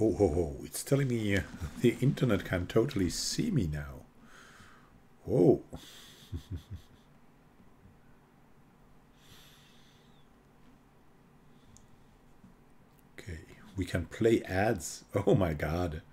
Oh, oh, oh, it's telling me the internet can totally see me now. Whoa. Okay, we can play ads. Oh my god.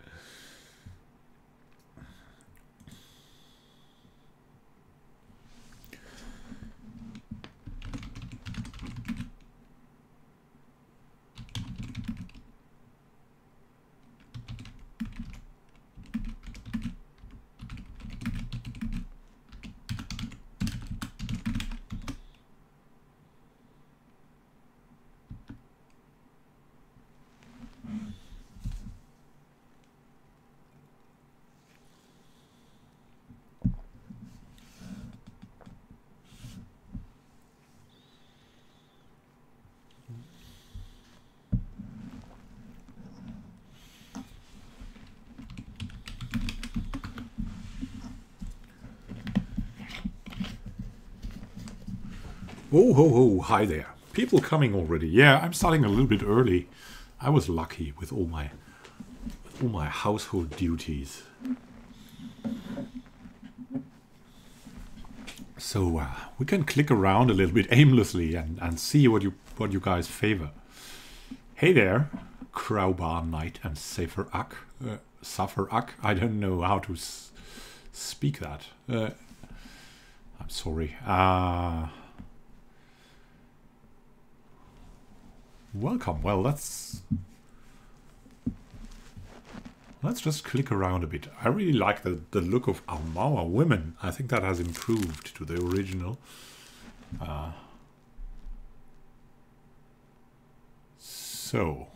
Oh, ho, ho, hi there. People coming already. Yeah, I'm starting a little bit early. I was lucky with all my household duties. So we can click around a little bit aimlessly and see what you guys favor. Hey there, Crowbar Knight and Safer Ak. I don't know how to speak that. I'm sorry. Welcome. Well, let's just click around a bit. I really like the look of our women. I think that has improved to the original. So,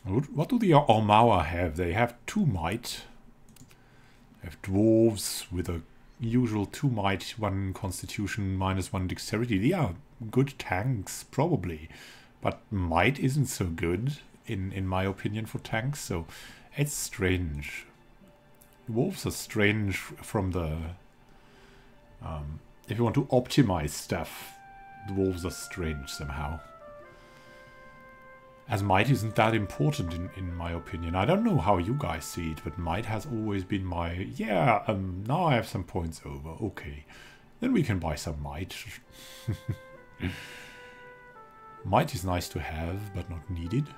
what do the Ormawa have? They have 2 might. They have dwarves with a usual 2 might, 1 constitution, -1 dexterity. They are good tanks, probably. But might isn't so good, in my opinion, for tanks, so it's strange. Dwarves are strange from the... if you want to optimize stuff, dwarves are strange somehow. As might isn't that important in my opinion. I don't know how you guys see it, but might has always been my... Yeah, now I have some points over. Okay, then we can buy some might. Might is nice to have, but not needed.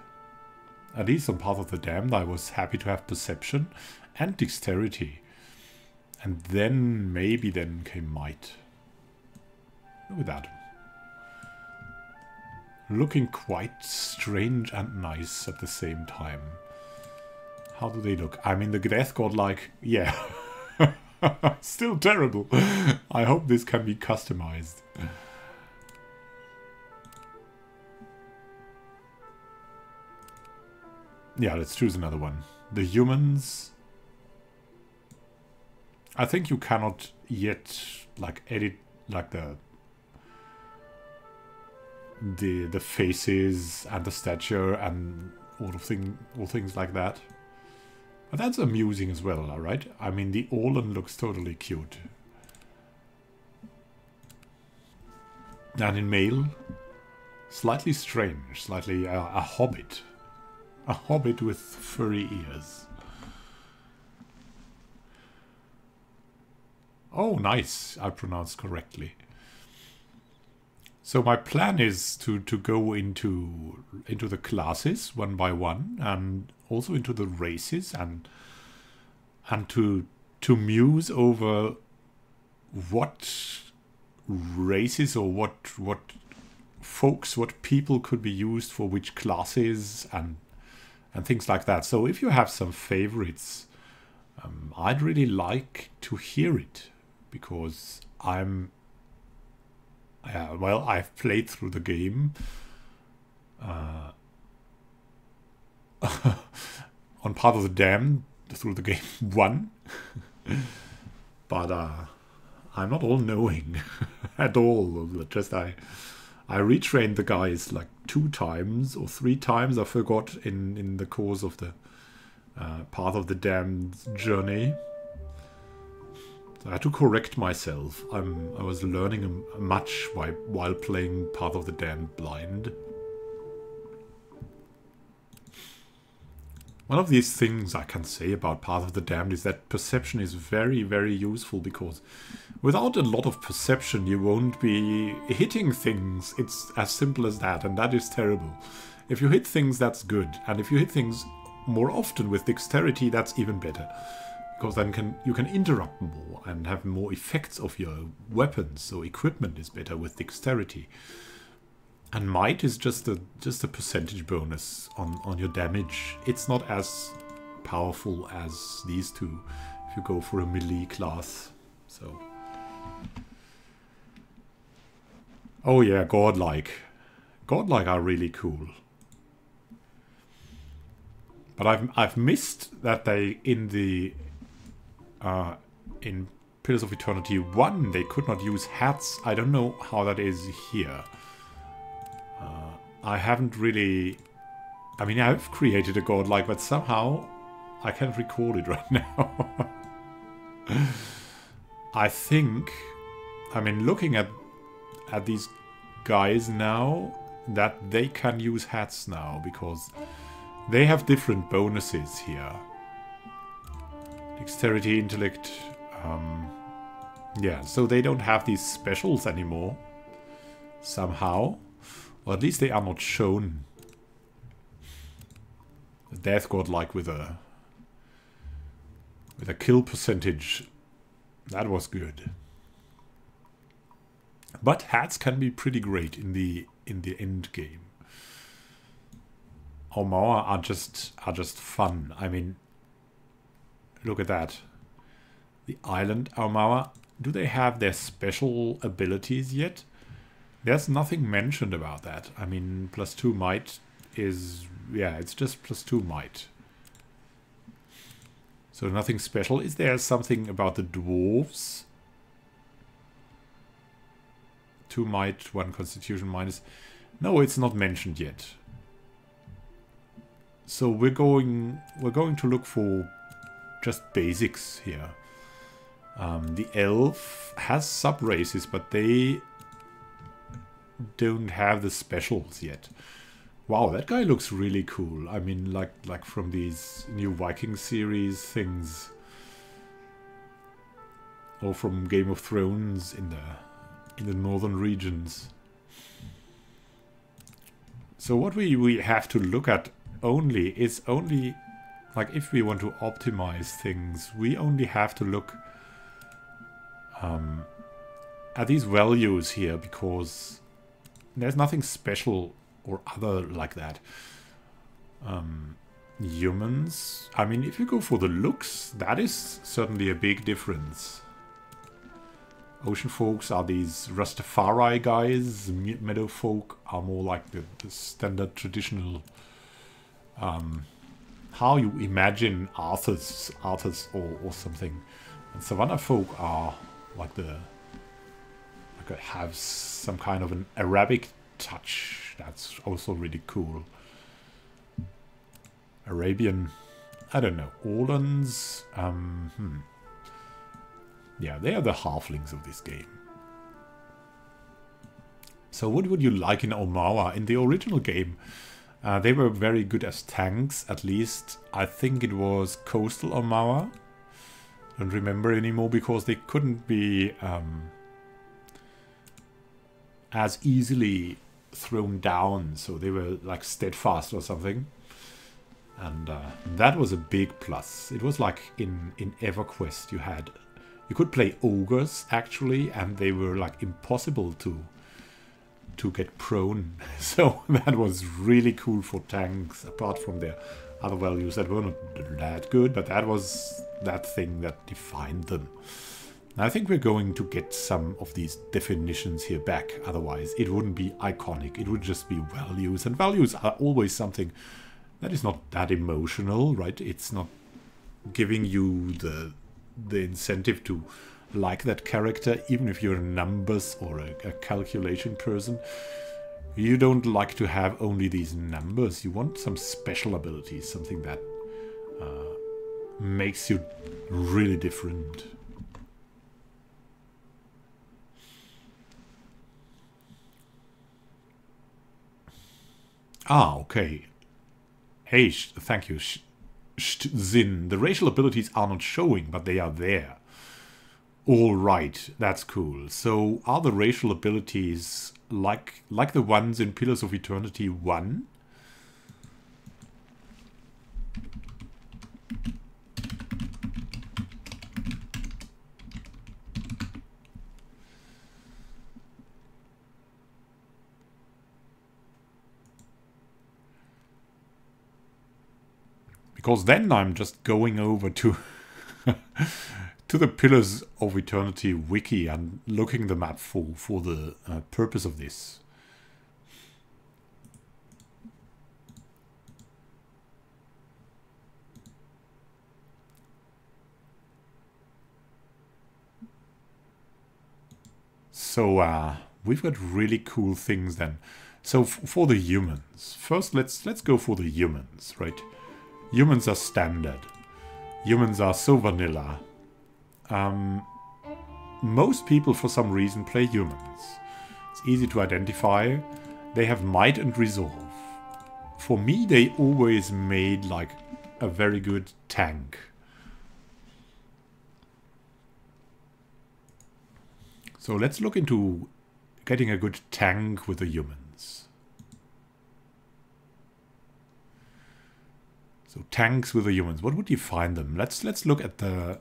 At least on Path of the Damned, I was happy to have perception and dexterity. And then, maybe then came might. Look at that. Looking quite strange and nice at the same time. How do they look? I mean, the Death God, like, yeah. Still terrible. I hope this can be customized. Yeah, let's choose another one. The humans. I think you cannot yet, like, edit, like, the faces and the stature and all things like that. But that's amusing as well, alright? I mean, the Orlan looks totally cute. And in male, slightly strange, slightly a hobbit. A hobbit with furry ears. Oh, nice. I pronounced correctly. So my plan is to go into the classes one by one, and also into the races, and to muse over what races or what folks, what people could be used for which classes and things like that. So if you have some favorites, I'd really like to hear it, because well, I've played through the game on Path of the Damned through the game 1, but I'm not all knowing at all. Just I retrained the guys like 2 times or 3 times. I forgot in the course of the Path of the Damned journey. I had to correct myself. I was learning much while playing Path of the Damned blind. One of these things I can say about Path of the Damned is that perception is very, very useful, because without a lot of perception you won't be hitting things. It's as simple as that, and that is terrible. If you hit things, that's good, and if you hit things more often with dexterity, that's even better, because then you can interrupt more and have more effects of your weapons. So equipment is better with dexterity. And might is just a percentage bonus on your damage. It's not as powerful as these two if you go for a melee class. So, oh yeah, godlike. Godlike are really cool. But I've missed that they in Pillars of Eternity 1 they could not use hats. I don't know how that is here. I haven't really... I mean, I've created a godlike, but somehow I can't record it right now. I think... I mean, looking at these guys now, that they can use hats now, because they have different bonuses here. Dexterity, intellect... yeah, so they don't have these specials anymore. Somehow. Or at least they are not shown. The death godlike with a kill percentage. That was good. But hats can be pretty great in the end game. Ormauer are just fun. I mean, look at that. The island Ormauer. Do they have their special abilities yet? There's nothing mentioned about that. I mean, +2 might is... yeah, it's just +2 might. So nothing special. Is there something about the dwarves? 2 might, 1 constitution minus... No, it's not mentioned yet. So we're going to look for just basics here. The elf has sub-races, but they... don't have the specials yet. Wow, that guy looks really cool. I mean, like from these new Viking series things, or from Game of Thrones in the northern regions. So what we have to look at is only like if we want to optimize things, we only have to look at these values here, because there's nothing special or other like that. Humans, I mean, if you go for the looks, that is certainly a big difference. Ocean folks are these Rastafari guys. Meadow folk are more like the standard traditional, how you imagine Arthurs or something. And Savannah folk are like have some kind of an Arabic touch. That's also really cool. Arabian, I don't know. Orlans, yeah, they are the halflings of this game. So what would you like in Ormauer? In the original game, they were very good as tanks, at least. I think it was Coastal Ormauer. Don't remember anymore because they couldn't be as easily thrown down, so they were like steadfast or something. And that was a big plus. It was like in EverQuest you could play ogres actually, and they were like impossible to get prone. So that was really cool for tanks, apart from their other values that were not that good, but that was that thing that defined them. I think we're going to get some of these definitions here back, otherwise it wouldn't be iconic, it would just be values, and values are always something that is not that emotional, right? It's not giving you the incentive to like that character, even if you're a numbers or a calculation person. You don't like to have only these numbers, you want some special abilities, something that makes you really different. Ah, okay. Hey, thank you. Zin. The racial abilities are not showing, but they are there. All right, that's cool. So are the racial abilities like the ones in Pillars of Eternity 1? Because then I'm just going over to to the Pillars of Eternity wiki and looking the map for the purpose of this. So we've got really cool things then. So for the humans, first let's go for the humans, right? Humans are standard. Humans are so vanilla. Most people, for some reason, play humans. It's easy to identify. They have might and resolve. For me, they always made like a very good tank. So let's look into getting a good tank with the humans. So tanks with the humans. What would you find them? Let's look at the...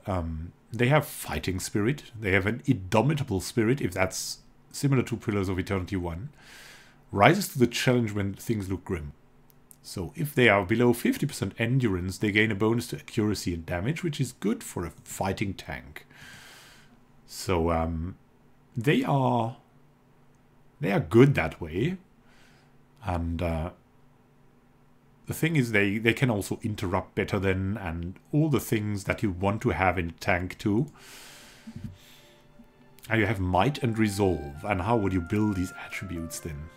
they have fighting spirit. They have an indomitable spirit, if that's similar to Pillars of Eternity 1. Rises to the challenge when things look grim. So if they are below 50% endurance, they gain a bonus to accuracy and damage, which is good for a fighting tank. So they are good that way. And the thing is, they can also interrupt better than, and all the things that you want to have in a tank too. And you have might and resolve. And how would you build these attributes then?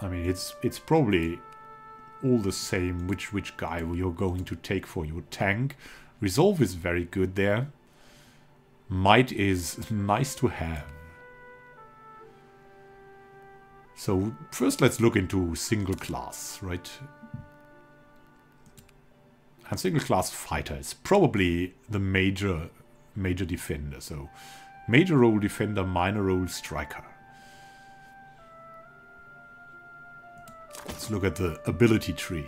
I mean, it's probably all the same which guy you're going to take for your tank. Resolve is very good there. Might is nice to have. So first let's look into single class, right? And single class fighter is probably the major defender. So major role defender, minor role striker. Let's look at the ability tree.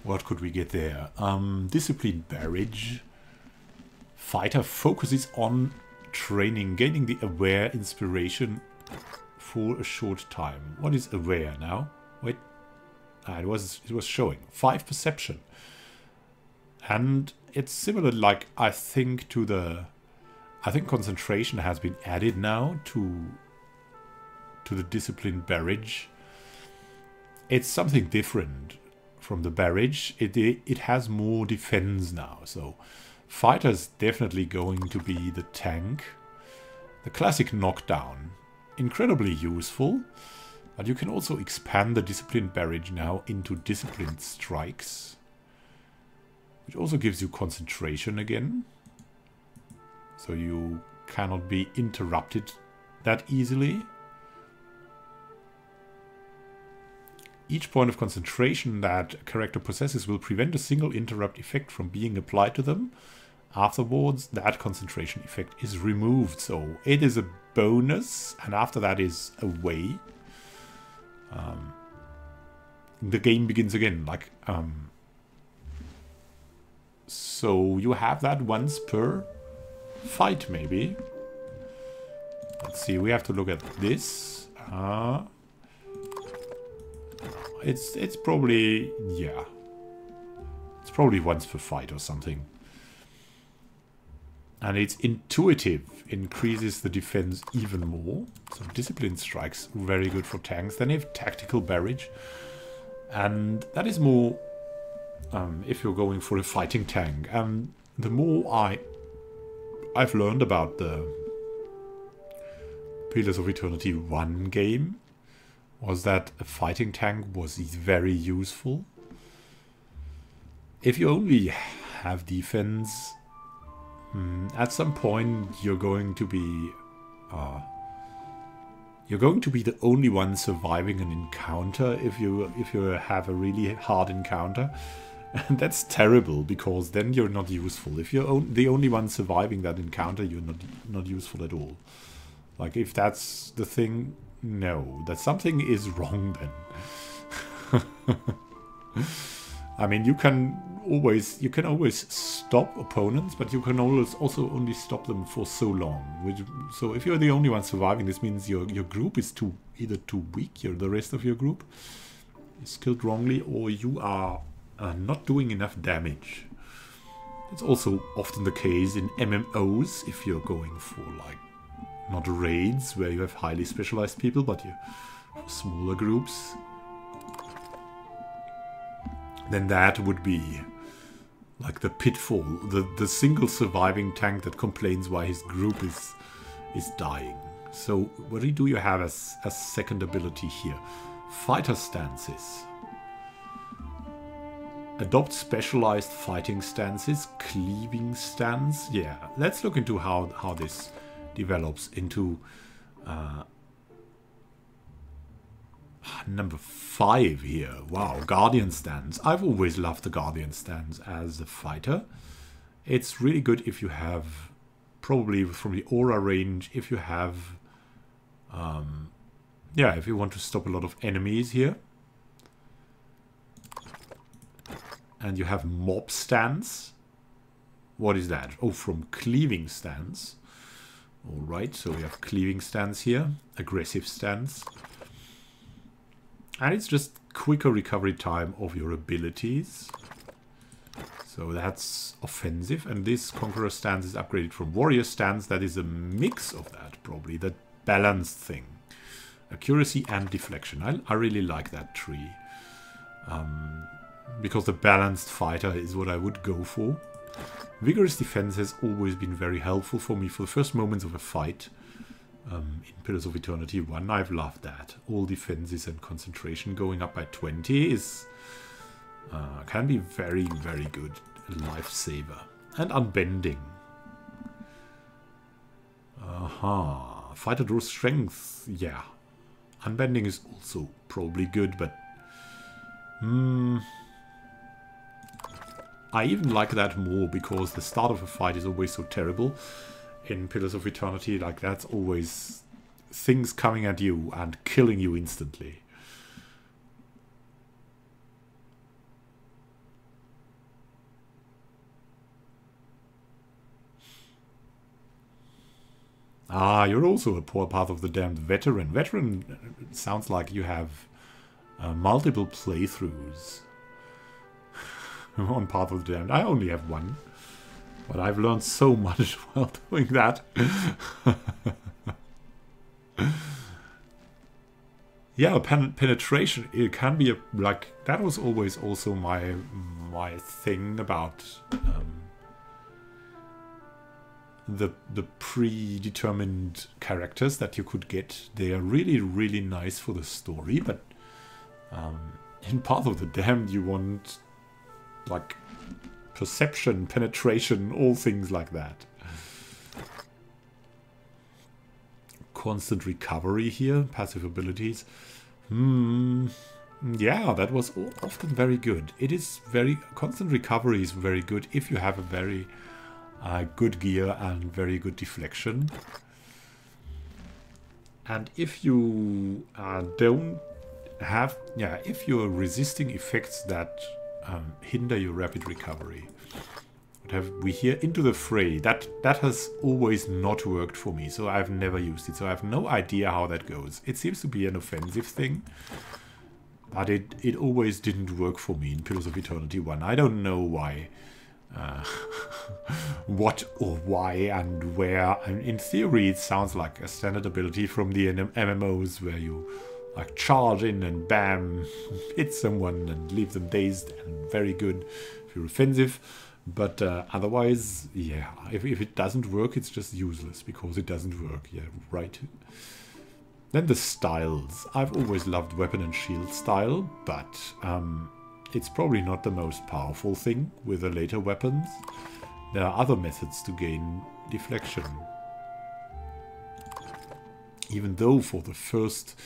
What could we get there? Discipline barrage. Fighter focuses on training, gaining the aware inspiration for a short time. What is aware now? Wait. It was showing 5 perception. And it's similar, like, I think concentration has been added now to the discipline barrage. It's something different from the barrage. It has more defense now, so fighter's definitely going to be the tank. The classic knockdown, incredibly useful, but you can also expand the discipline barrage now into disciplined strikes, which also gives you concentration again, so you cannot be interrupted that easily. Each point of concentration that a character possesses will prevent a single interrupt effect from being applied to them. Afterwards, that concentration effect is removed. So it is a bonus, and after that is away. The game begins again. Like, so you have that once per fight, maybe. Let's see. We have to look at this. It's probably, yeah. It's probably once per fight or something. And it's intuitive, increases the defense even more. So discipline strikes, very good for tanks. Then you have tactical barrage. And that is more if you're going for a fighting tank. And the more I've learned about the Pillars of Eternity 1 game, was that a fighting tank was very useful. If you only have defense, at some point you're going to be You're going to be the only one surviving an encounter if you have a really hard encounter. And that's terrible, because then you're not useful. If you're the only one surviving that encounter, you're not useful at all. Like, if that's the thing, no, that something is wrong then. I mean, you can always stop opponents, but you can also only stop them for so long. So if you're the only one surviving, this means your group is either too weak, the rest of your group is killed wrongly, or you are not doing enough damage. It's also often the case in MMOs, if you're going for, like, not raids where you have highly specialized people, but you have smaller groups. Then that would be like the pitfall, the single surviving tank that complains why his group is dying. So what do you have as second ability here? Fighter stances. Adopt specialized fighting stances, cleaving stance. Yeah, let's look into how this develops into number 5 here. Wow, Guardian stance. I've always loved the Guardian stance as a fighter. It's really good if you have, probably from the aura range, if you have, yeah, if you want to stop a lot of enemies here. And you have mob stance. What is that? Oh, from cleaving stance. Alright, so we have cleaving stance here. Aggressive stance. And it's just quicker recovery time of your abilities. So that's offensive. And this Conqueror stance is upgraded from Warrior stance. That is a mix of that, probably. That balanced thing. Accuracy and deflection. I really like that tree. Because the balanced fighter is what I would go for. Vigorous defense has always been very helpful for me for the first moments of a fight. In Pillars of Eternity 1, I've loved that. All defenses and concentration going up by 20 is can be very, very good. A lifesaver. And unbending. Aha. Fighter draws strength. Yeah. Unbending is also probably good, but I even like that more, because the start of a fight is always so terrible. In Pillars of Eternity, like, that's always things coming at you and killing you instantly. Ah, you're also a poor Path of the Damned veteran. Veteran sounds like you have multiple playthroughs on Path of the Damned. I only have one. But I've learned so much while doing that. Yeah, penetration, it can be like, that was always also my thing about the predetermined characters that you could get. They are really, really nice for the story, but in Path of the Damned you want, like, perception, penetration, all things like that. Constant recovery here, passive abilities. Yeah, that was often very good. It is very, constant recovery is very good if you have a very good gear and very good deflection. And if you don't have, yeah, if you're resisting effects that hinder your rapid recovery. What have we here? Into the Fray. That has always not worked for me, so I've never used it. So I have no idea how that goes. It seems to be an offensive thing, but it always didn't work for me in Pillars of Eternity 1. I don't know why. What or why and where. And in theory, it sounds like a standard ability from the MMOs where you like charge in and bam, hit someone and leave them dazed, and very good if you're offensive. But otherwise, yeah, if it doesn't work, it's just useless because it doesn't work. Yeah, right. Then the styles. I've always loved weapon and shield style, but it's probably not the most powerful thing with the later weapons. There are other methods to gain deflection. Even though for the first,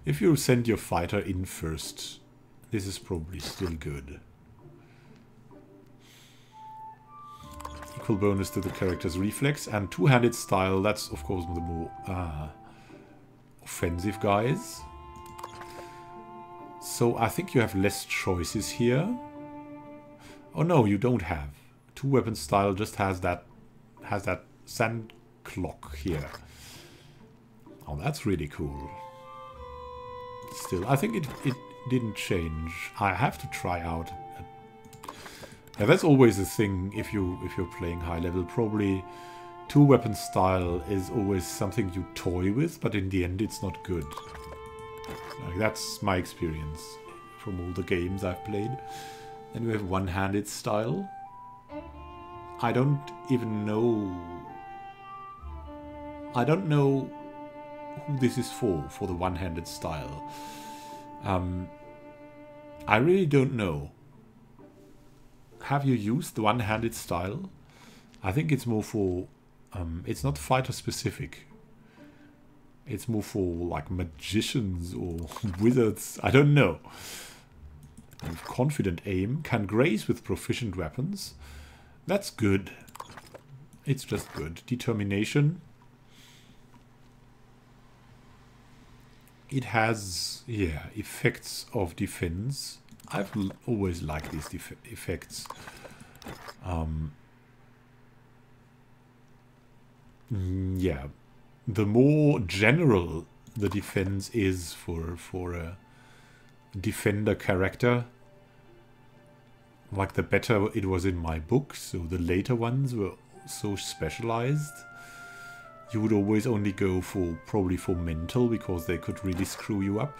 if you send your fighter in first, this is probably still good. Equal bonus to the character's reflex and two-handed style. That's of course the more offensive guys. So I think you have less choices here. Oh no, you don't have. Two-weapon style just has that sand clock here. Oh, that's really cool. Still, I think it didn't change. I have to try out. Yeah, that's always the thing if you're playing high level. Probably two-weapon style is always something you toy with, but in the end it's not good. Like, that's my experience from all the games I've played. Then we have one-handed style. I don't even know. I don't know who this is for the one-handed style. I really don't know. Have you used the one-handed style? I think it's more for... it's not fighter specific. It's more for like magicians or wizards. I don't know. With confident aim. Can graze with proficient weapons. That's good. It's just good. Determination. It has, yeah, effects of defense. I've always liked these effects. Yeah, the more general the defense is for a defender character, like the better it was in my book. So the later ones were so specialized. You would always only go for, probably for mental, because they could really screw you up.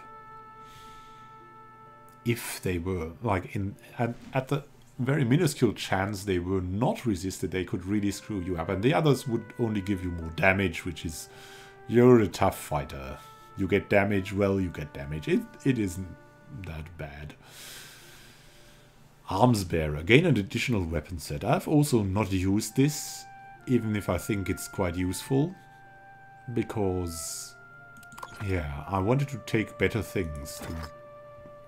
If they were, like, at the very minuscule chance they were not resisted, they could really screw you up. And the others would only give you more damage, which is, you're a tough fighter. You get damage, well, you get damage. It isn't that bad. Arms bearer. Gain an additional weapon set. I've also not used this, even if I think it's quite useful, because, yeah, I wanted to take better things, to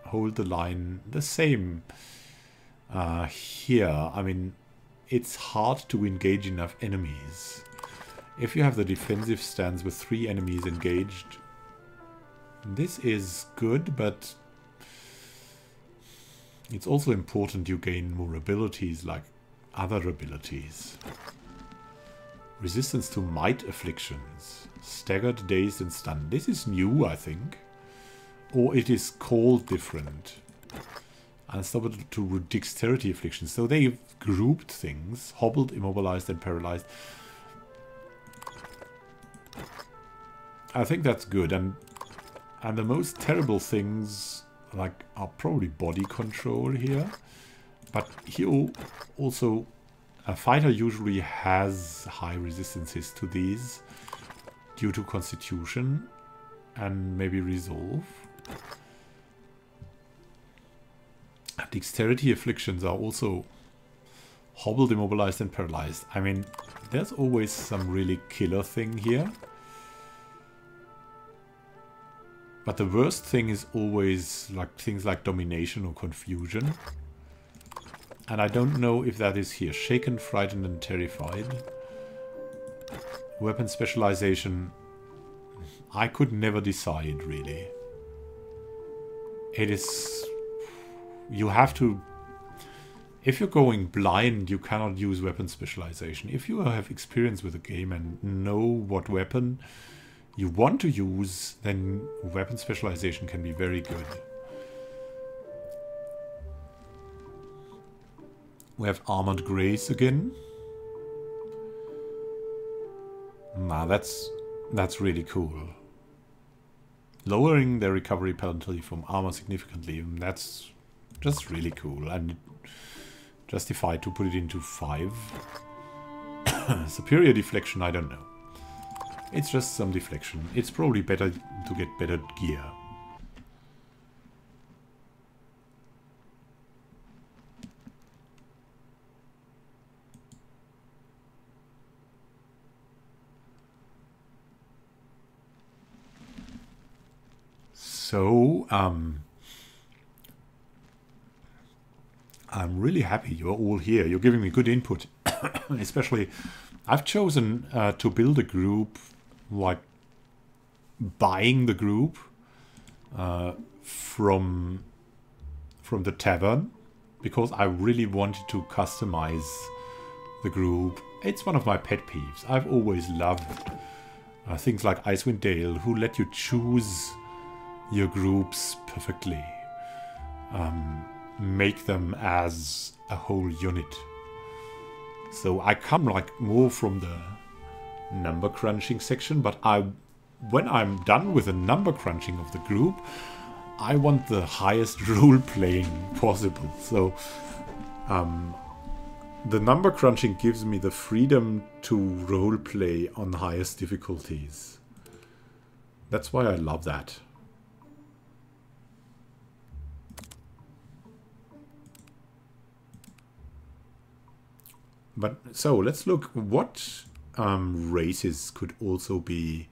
hold the line the same. Here, I mean, it's hard to engage enough enemies. If you have the defensive stance with 3 enemies engaged, this is good, but it's also important you gain more abilities, like other abilities. Resistance to might afflictions. Staggered, dazed, and stunned. This is new, I think. Or it is called different. Unstoppable to dexterity afflictions. So they've grouped things. Hobbled, immobilized, and paralyzed. I think that's good. And the most terrible things, like, are probably body control here. But here also... a fighter usually has high resistances to these due to constitution and maybe resolve. Dexterity afflictions are also hobbled, immobilized, and paralyzed. I mean, there's always some really killer thing here. But the worst thing is always like things like domination or confusion. And I don't know if that is here. Shaken, frightened, and terrified. Weapon specialization. I could never decide, really. It is... you have to... if you're going blind, you cannot use weapon specialization. If you have experience with the game and know what weapon you want to use, then weapon specialization can be very good. We have Armored Grace again. Nah, that's really cool. Lowering their recovery penalty from armor significantly. That's just really cool. And justified to put it into 5. Superior deflection, I don't know. It's just some deflection. It's probably better to get better gear. So, I'm really happy you're all here. You're giving me good input. Especially, I've chosen to build a group, like buying the group from the tavern, because I really wanted to customize the group. It's one of my pet peeves. I've always loved things like Icewind Dale, who let you choose your groups perfectly. Make them as a whole unit. So I come like more from the number crunching section, but when I'm done with the number crunching of the group, I want the highest role playing possible. So the number crunching gives me the freedom to role play on the highest difficulties. That's why I love that. But so let's look what races could also be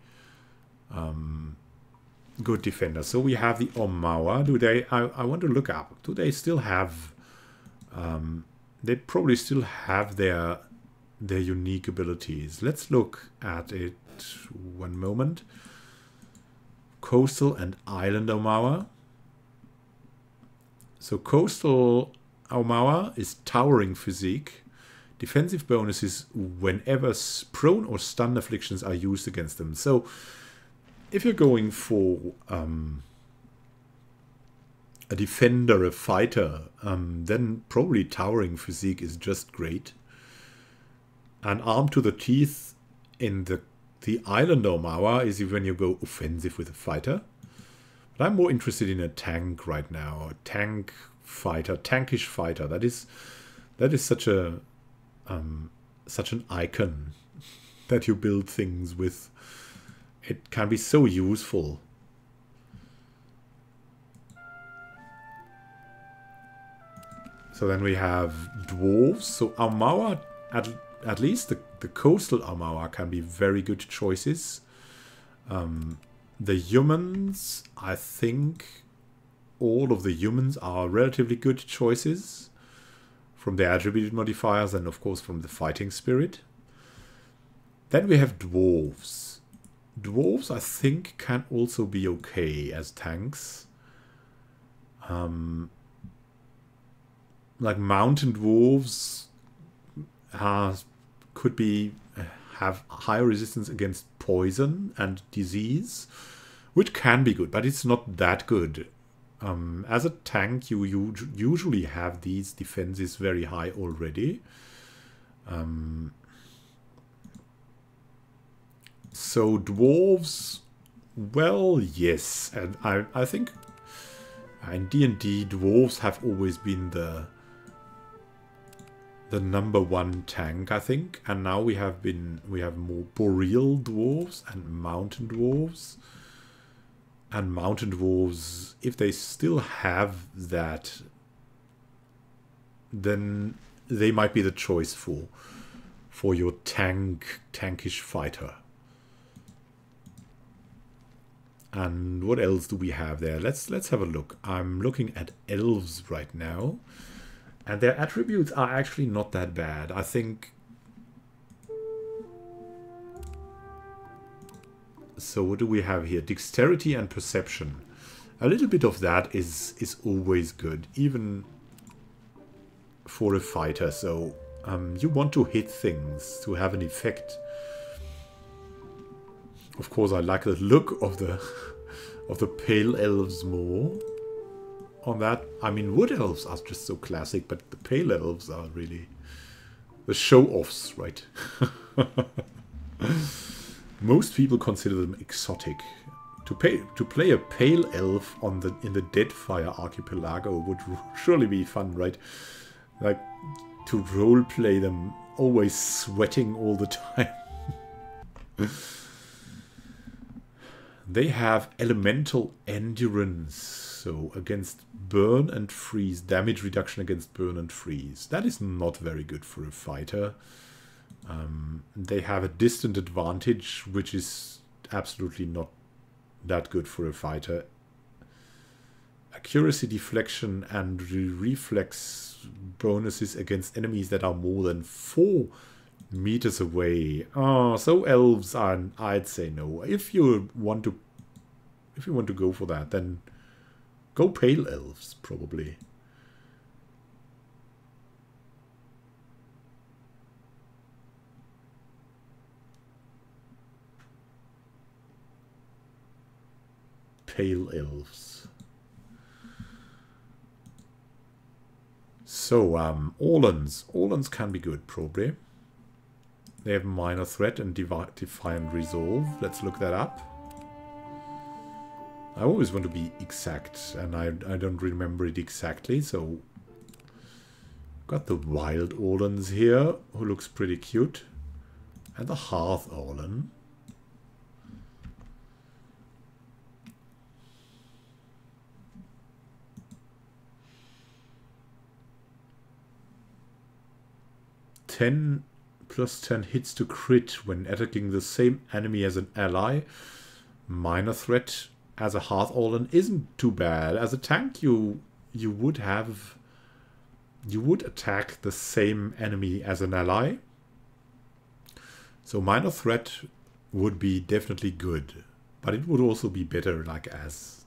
good defenders. So we have the Omawa. Do they? I want to look up. Do they still have? They probably still have their unique abilities. Let's look at it. One moment. Coastal and Island Omawa. So Coastal Omawa is towering physique. Defensive bonuses whenever prone or stun afflictions are used against them. So if you're going for a defender, a fighter, then probably towering physique is just great. And armed to the teeth in the Island Omawa is when you go offensive with a fighter. But I'm more interested in a tank right now. A tank fighter, tankish fighter. That is such an icon that you build things with. It can be so useful. So then we have dwarves. So Omawa, at least the coastal Omawa can be very good choices. The humans, I think all of the humans are relatively good choices. From the attribute modifiers and of course from the fighting spirit. Then we have dwarves. Dwarves I think can also be okay as tanks. Like mountain dwarves could have higher resistance against poison and disease, which can be good, but it's not that good. As a tank, you usually have these defenses very high already. So dwarves, well, yes, and I think in D&D dwarves have always been the #1 tank, I think, and now we have more boreal dwarves and mountain dwarves. And mountain dwarves, if they still have that, then they might be the choice for your tankish fighter. And what else do we have there? Let's have a look. I'm looking at elves right now, and their attributes are actually not that bad. I think. So what do we have here? Dexterity and perception. A little bit of that is always good, even for a fighter. So you want to hit things to have an effect. Of course, I like the look of the pale elves more. On that, I mean, wood elves are just so classic, but the pale elves are really the show-offs, right? Most people consider them exotic. To play a pale elf in the Deadfire archipelago would surely be fun, right? Like to role play them, always sweating all the time. They have elemental endurance, so against burn and freeze, damage reduction against burn and freeze. That is not very good for a fighter. They have a distant advantage, which is absolutely not that good for a fighter. accuracy, deflection, and reflex bonuses against enemies that are more than 4 meters away. Oh, so elves are, I'd say no. If you want to go for that, then go pale elves, probably. Pale elves. So, Orlans. Orlans can be good, probably. They have minor threat and defiant resolve. Let's look that up. I always want to be exact, and I don't remember it exactly, so... Got the wild Orlans here, who looks pretty cute. And the Hearth Orlan. +10 hits to crit when attacking the same enemy as an ally. Minor threat as a Hearth Orlan isn't too bad. As a tank, you would attack the same enemy as an ally. So minor threat would be definitely good, but it would also be better like as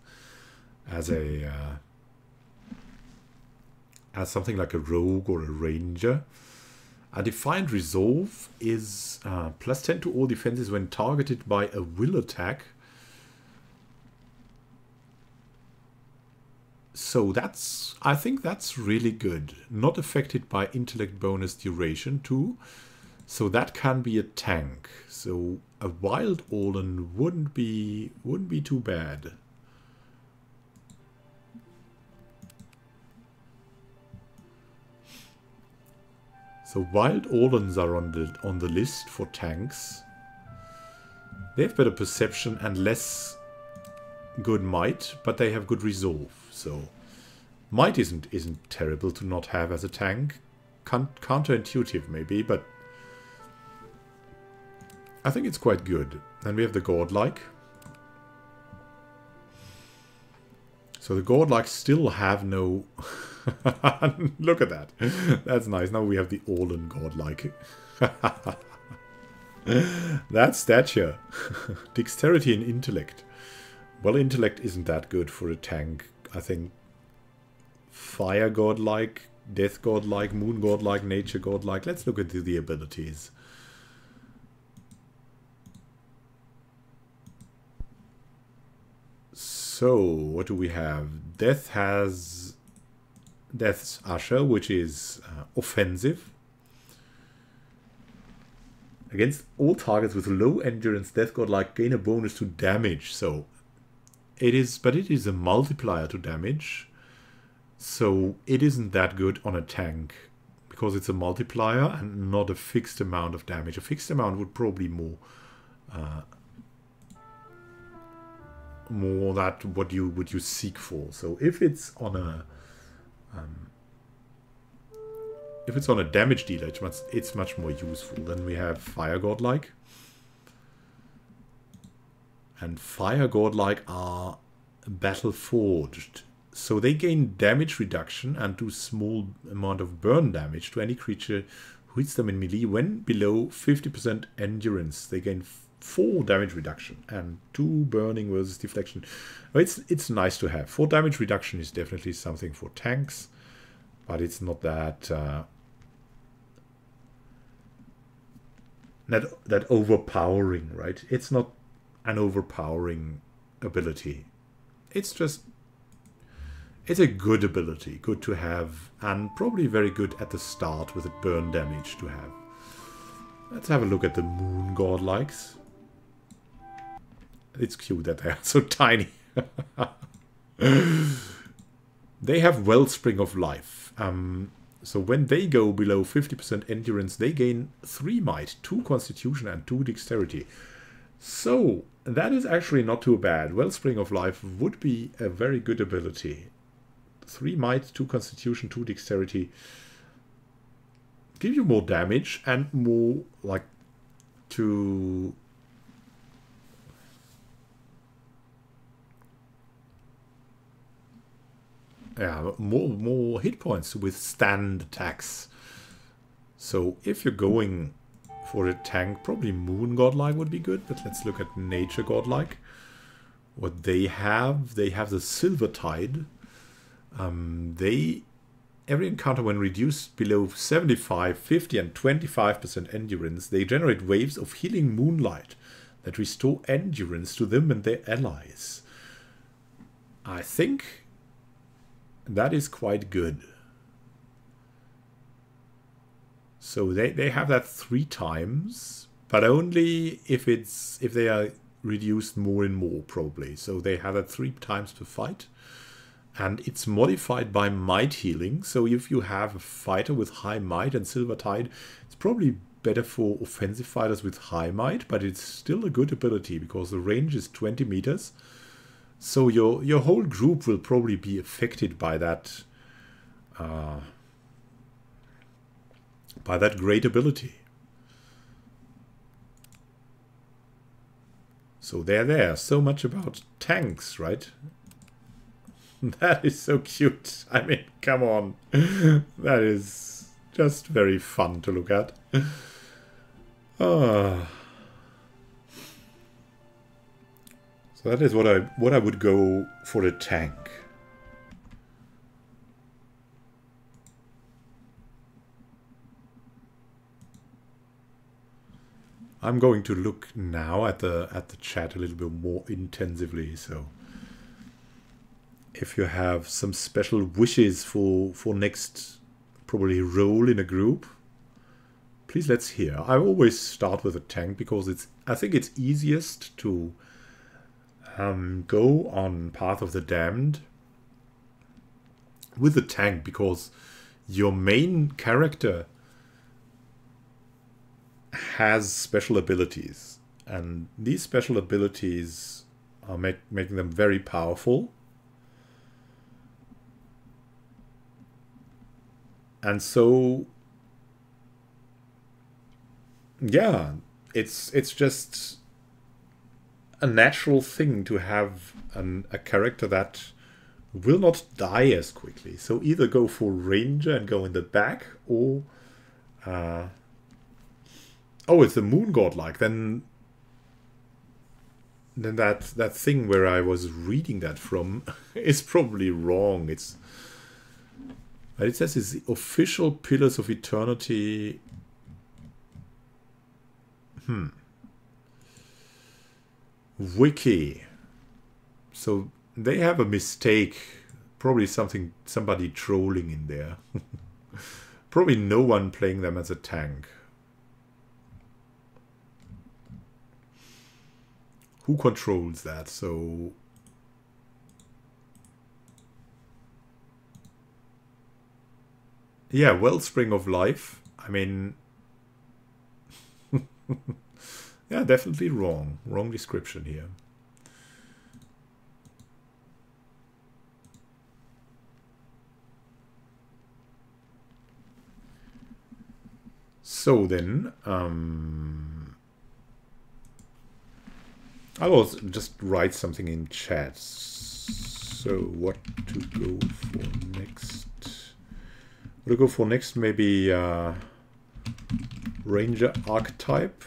something like a rogue or a ranger. A Defiant Resolve is +10 to all defenses when targeted by a will attack. So I think that's really good. Not affected by intellect bonus duration too. So that can be a tank. So a Wild Orlan wouldn't be too bad. So Wild Orlans are on the list for tanks. They have better perception and less good might, but they have good resolve. So might isn't terrible to not have as a tank. Counterintuitive maybe, but I think it's quite good. Then we have the Godlike. So the Godlike still have no... Look at that. That's nice. Now we have the Orlan Godlike. That stature. Dexterity and intellect. Well, intellect isn't that good for a tank. I think Fire Godlike, Death Godlike, Moon Godlike, Nature Godlike. Let's look at the abilities. So, what do we have? Death has Death's Usher, which is offensive. Against all targets with low endurance, Death Godlike gain a bonus to damage. So it is, but it is a multiplier to damage. So it isn't that good on a tank because it's a multiplier and not a fixed amount of damage. A fixed amount would probably more that what you seek for. So if it's on a damage dealer, it's much more useful. Then we have Fire Godlike. And Fire Godlike are Battle Forged. So they gain damage reduction and do small amount of burn damage to any creature who hits them in melee when below 50% endurance. They gain 4 damage reduction and 2 burning versus deflection. It's nice to have. 4 damage reduction is definitely something for tanks, but it's not that that overpowering, right? It's not an overpowering ability. It's a good ability, good to have, and probably very good at the start with a burn damage to have. Let's have a look at the Moon Godlikes. It's cute that they are so tiny. They have Wellspring of Life. So when they go below 50% endurance, they gain 3 might, 2 constitution, and 2 dexterity. So that is actually not too bad. Wellspring of Life would be a very good ability. 3 might, 2 constitution, 2 dexterity. Give you more damage and more like to... yeah, more hit points to withstand attacks. So if you're going for a tank, probably Moon Godlike would be good, but let's look at Nature Godlike. What they have the Silver Tide. Every encounter when reduced below 75, 50 and 25% endurance, they generate waves of healing moonlight that restore endurance to them and their allies. I think that is quite good. So they have that 3 times, but only if they are reduced more and more, probably. So they have that 3 times per fight. And it's modified by might healing. So if you have a fighter with high might and Silver Tide, it's probably better for offensive fighters with high might, but it's still a good ability because the range is 20 meters. So your whole group will probably be affected by that great ability. So there. So much about tanks, right? That is so cute. I mean, come on. That is just very fun to look at. So that is what I would go for the tank. I'm going to look now at the chat a little bit more intensively, so if you have some special wishes for next probably role in a group, please let's hear. I always start with a tank because I think it's easiest to go on Path of the Damned with the tank, because your main character has special abilities, and these special abilities are making them very powerful. And so, yeah, it's just a natural thing to have a character that will not die as quickly. So either go for Ranger and go in the back, or oh, it's the Moon Godlike. Then that thing where I was reading that from is probably wrong. But it says it's the official Pillars of Eternity. Wiki. So they have a mistake. Probably somebody trolling in there. Probably no one playing them as a tank. Who controls that? So yeah, Wellspring of Life. I mean, yeah, definitely wrong. Wrong description here. So then, I will just write something in chat. So what to go for next? What to go for next? Maybe Ranger archetype.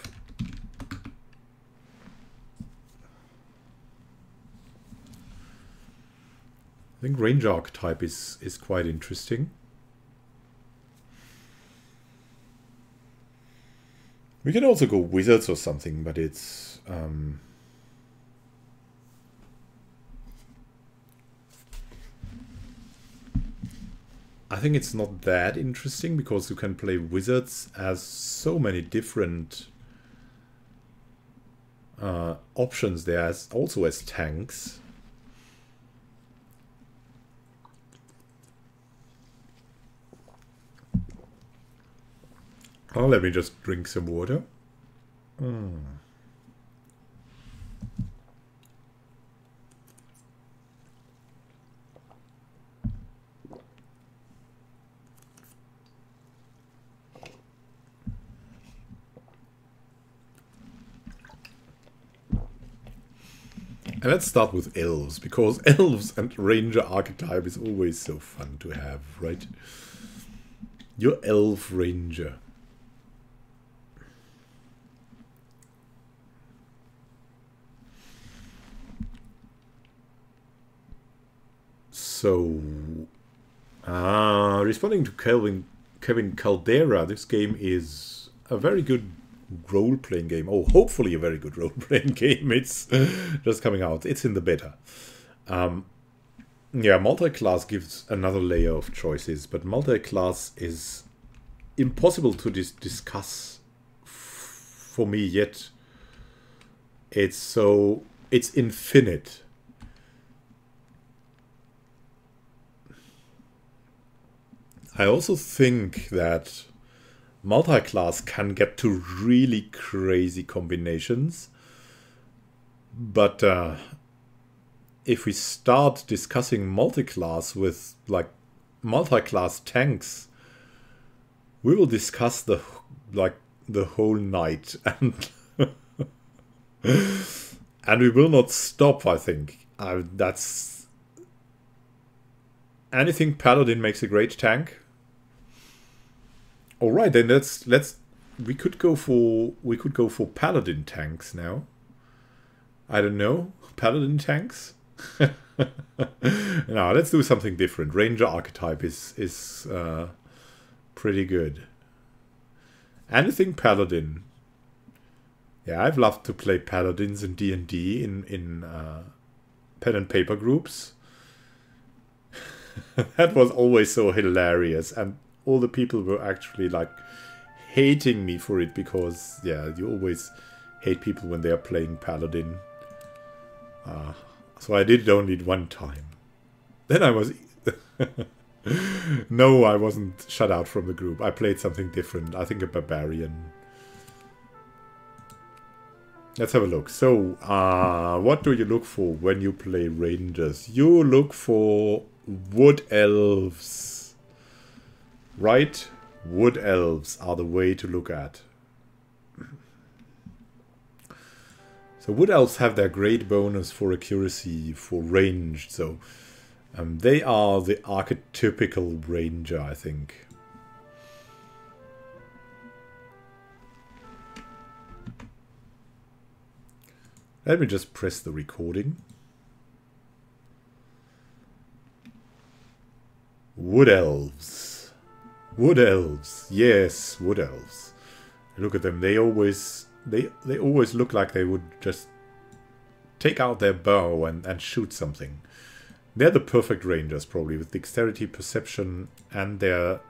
I think Ranger archetype is quite interesting. We can also go Wizards or something, but it's I think it's not that interesting because you can play Wizards as so many different options there, also as tanks. Oh, let me just drink some water. And let's start with elves, because elves and ranger archetype is always so fun to have, right? Your elf ranger. So, responding to Kevin Caldera, this game is a very good role-playing game. Oh, hopefully a very good role-playing game. It's just coming out. It's in the beta. Yeah, multi-class gives another layer of choices, but multi-class is impossible to discuss for me yet. It's infinite. I also think that multi-class can get to really crazy combinations, but if we start discussing multi-class with like multi-class tanks, we will discuss the whole night, and and we will not stop. I think that's anything paladin makes a great tank. All right, then we could go for paladin tanks now. I don't know, paladin tanks. No, let's do something different. Ranger archetype is pretty good. Anything paladin. Yeah, I've loved to play paladins in D&D in pen and paper groups. That was always so hilarious, and all the people were actually like hating me for it, because yeah, you always hate people when they are playing paladin. So I did it only one time. Then I was no, I wasn't shut out from the group. I played something different. I think a barbarian. Let's have a look. So what do you look for when you play rangers? You look for wood elves, right? Wood elves are the way to look at. So wood elves have their great bonus for accuracy, for range. So they are the archetypical ranger, I think. Let me just press the recording. Wood elves. Wood elves. Yes, wood elves. Look at them. They always look like they would just take out their bow and shoot something. They're the perfect rangers, probably, with dexterity, perception, and their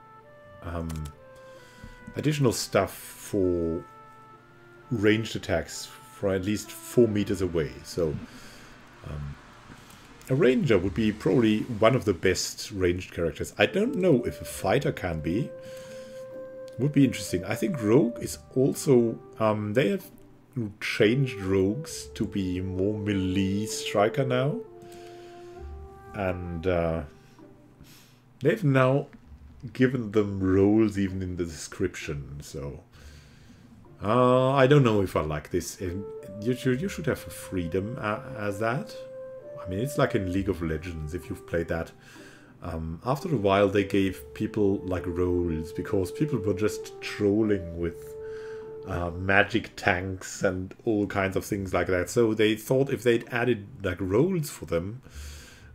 additional stuff for ranged attacks for at least 4 meters away. So a ranger would be probably one of the best ranged characters. I don't know if a fighter can be. Would be interesting. I think rogue is also... they have changed rogues to be more melee striker now. And they've now given them roles even in the description. So I don't know if I like this. You should have freedom as that. I mean, it's like in League of Legends, if you've played that. After a while, they gave people like roles, because people were just trolling with magic tanks and all kinds of things like that. So they thought if they'd added like roles for them,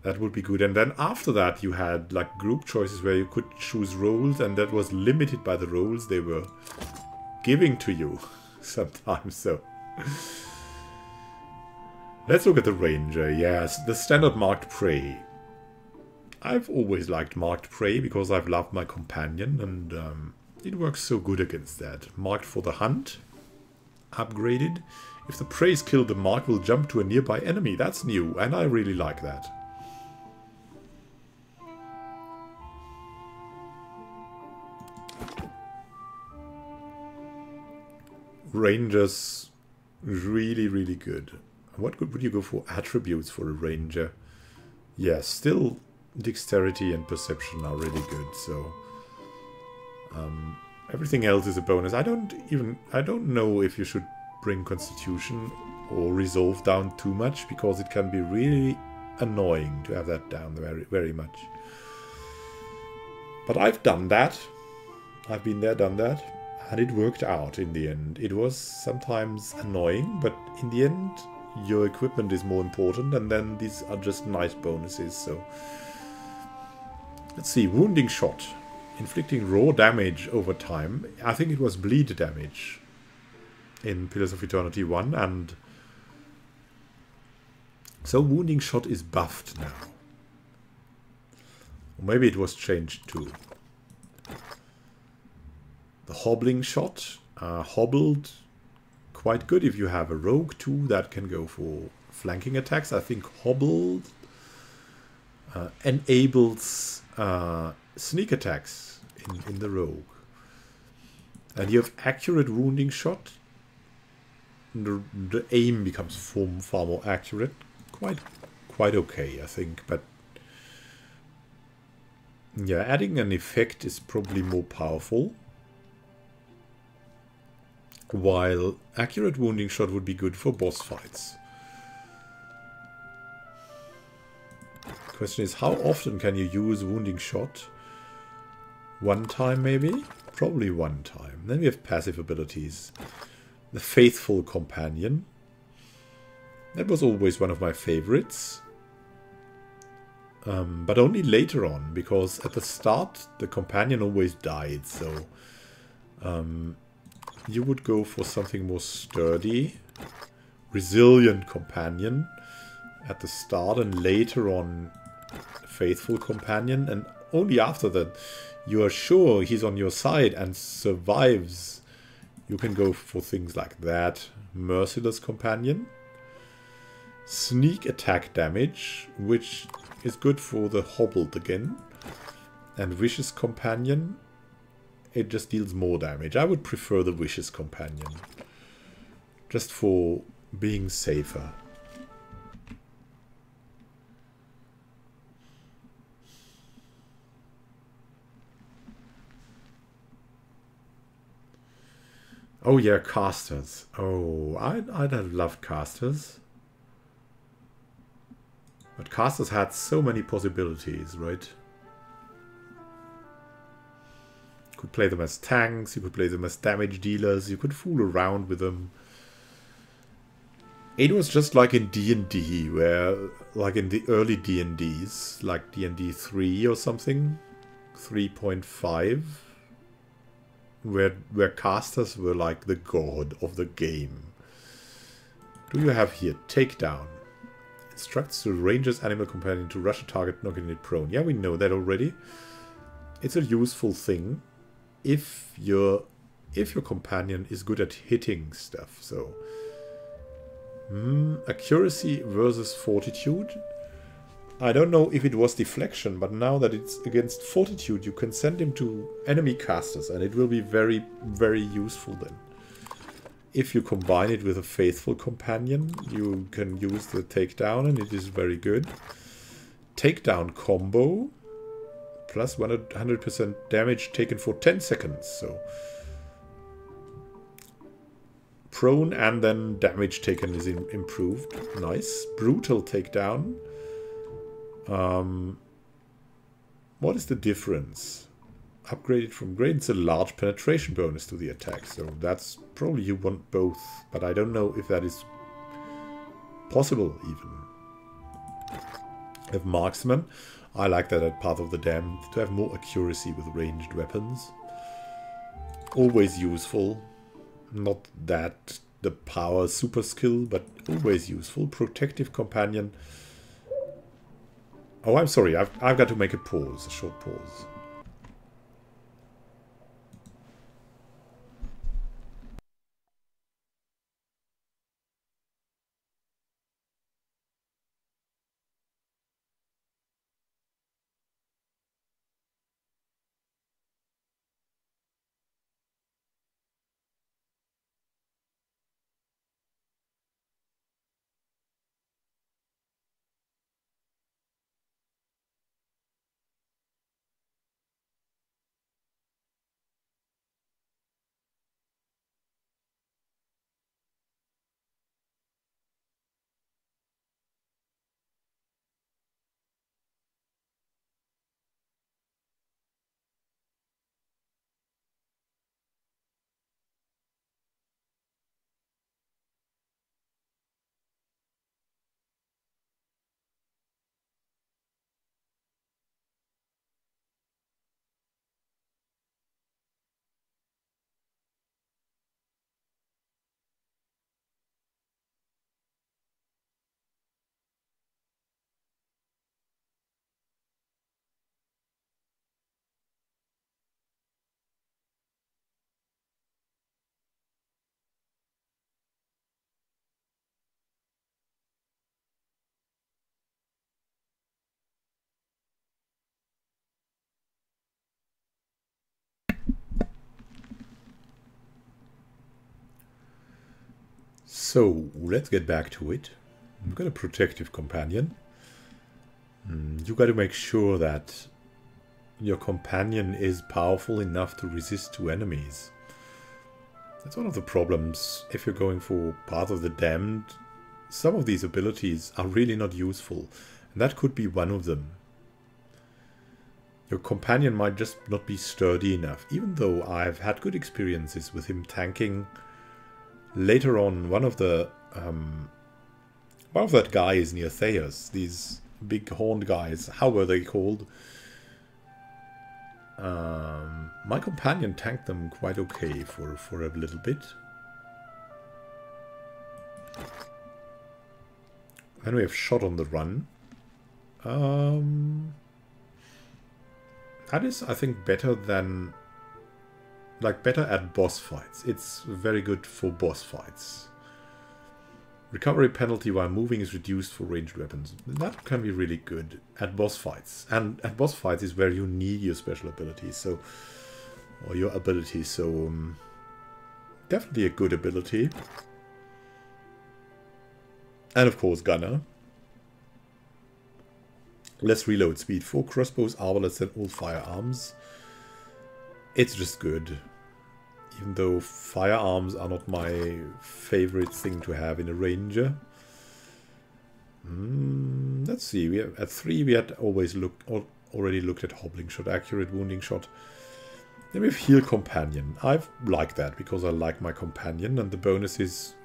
that would be good. And then after that, you had like group choices where you could choose roles, and that was limited by the roles they were giving to you sometimes. So let's look at the ranger. Yes, the standard marked prey. I've always liked marked prey because I've loved my companion, and it works so good against that. Marked for the hunt. Upgraded. If the prey is killed, the mark will jump to a nearby enemy. That's new, and I really like that. Rangers, really, really good. What would you go for attributes for a ranger? Yeah, still dexterity and perception are really good, so everything else is a bonus. I don't know if you should bring constitution or resolve down too much, because it can be really annoying to have that down very, very much. But I've done that. I've been there, done that, and it worked out in the end. It was sometimes annoying, but in the end, your equipment is more important, and then these are just nice bonuses. So let's see, wounding shot, inflicting raw damage over time. I think it was bleed damage in Pillars of Eternity 1, and so wounding shot is buffed now. Or maybe it was changed too. The hobbling shot, hobbled, quite good if you have a rogue too, that can go for flanking attacks. I think hobbled enables sneak attacks in the rogue. And you have accurate wounding shot. The aim becomes far more accurate. Quite okay, I think. But yeah, adding an effect is probably more powerful. While accurate wounding shot would be good for boss fights. Question is, how often can you use wounding shot? One time maybe? Probably one time. Then we have passive abilities. The Faithful Companion. That was always one of my favorites. But only later on, because at the start the companion always died, so you would go for something more sturdy, resilient companion at the start, and later on Faithful Companion, and only after that you are sure he's on your side and survives, you can go for things like that. Merciless Companion. Sneak attack damage, which is good for the hobbled again. And Vicious Companion, it just deals more damage. I would prefer the Vicious Companion, just for being safer. Oh yeah, casters. Oh, I'd have loved casters. But casters had so many possibilities, right? You could play them as tanks, you could play them as damage dealers, you could fool around with them. It was just like in D&D, where, like in the early D&Ds, like D&D 3 or something, 3.5, where casters were like the god of the game. What do you have here? Takedown. Instructs the ranger's animal companion to rush a target, knocking it prone. Yeah, we know that already. It's a useful thing if your companion is good at hitting stuff. So accuracy versus fortitude. I don't know if it was deflection, but now that it's against fortitude, you can send him to enemy casters, and it will be very, very useful then. If you combine it with a Faithful Companion, you can use the takedown, and it is very good. Takedown combo, plus 100% damage taken for 10 seconds. So prone and then damage taken is improved. Nice. Brutal takedown. What is the difference? Upgraded from great. It's a large penetration bonus to the attack, so that's probably you want both, but I don't know if that is possible even. Have marksman. I like that at Path of the Damned to have more accuracy with ranged weapons. Always useful. Not that the power super skill, but always useful. Protective Companion. Oh, I'm sorry. I've got to make a pause, a short pause. So, let's get back to it. We've got a protective companion. You got to make sure that your companion is powerful enough to resist to enemies. That's one of the problems if you're going for Path of the Damned. Some of these abilities are really not useful, and that could be one of them. Your companion might just not be sturdy enough, even though I've had good experiences with him tanking. Later on, one of that guys near Thayers, these big horned guys, how were they called? My companion tanked them quite okay for a little bit. Then we have shot on the run. That is, I think, better than... better at boss fights. It's very good for boss fights. Recovery penalty while moving is reduced for ranged weapons. That can be really good at boss fights. And at boss fights is where you need your special abilities. So, or your abilities. So, definitely a good ability. And of course, Gunner. Less reload speed. 4 crossbows, arbalets, and all firearms. It's just good. Even though firearms are not my favorite thing to have in a ranger. Let's see. We have, at 3 we had already looked at hobbling shot, accurate wounding shot. Then we have heal companion. I've liked that because I like my companion, and the bonuses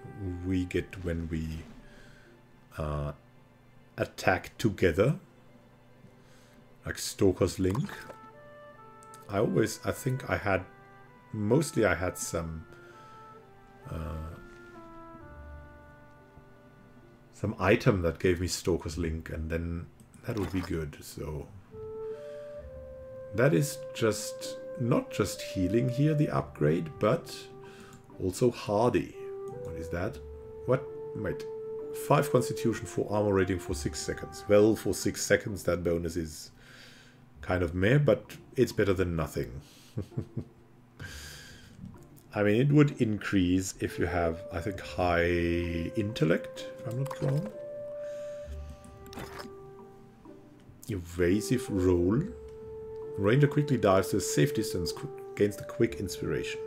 we get when we attack together, like Stalker's Link. I think I had mostly I had some item that gave me Stalker's Link, and then that would be good. So that is just not just healing here, the upgrade, but also hardy. What is that? What? Wait. 5 constitution for armor rating for 6 seconds. Well, for 6 seconds that bonus is kind of meh, but it's better than nothing. I mean, it would increase if you have, I think, high intellect, if I'm not wrong. Evasive roll. Ranger quickly dives to a safe distance, gains the quick inspiration.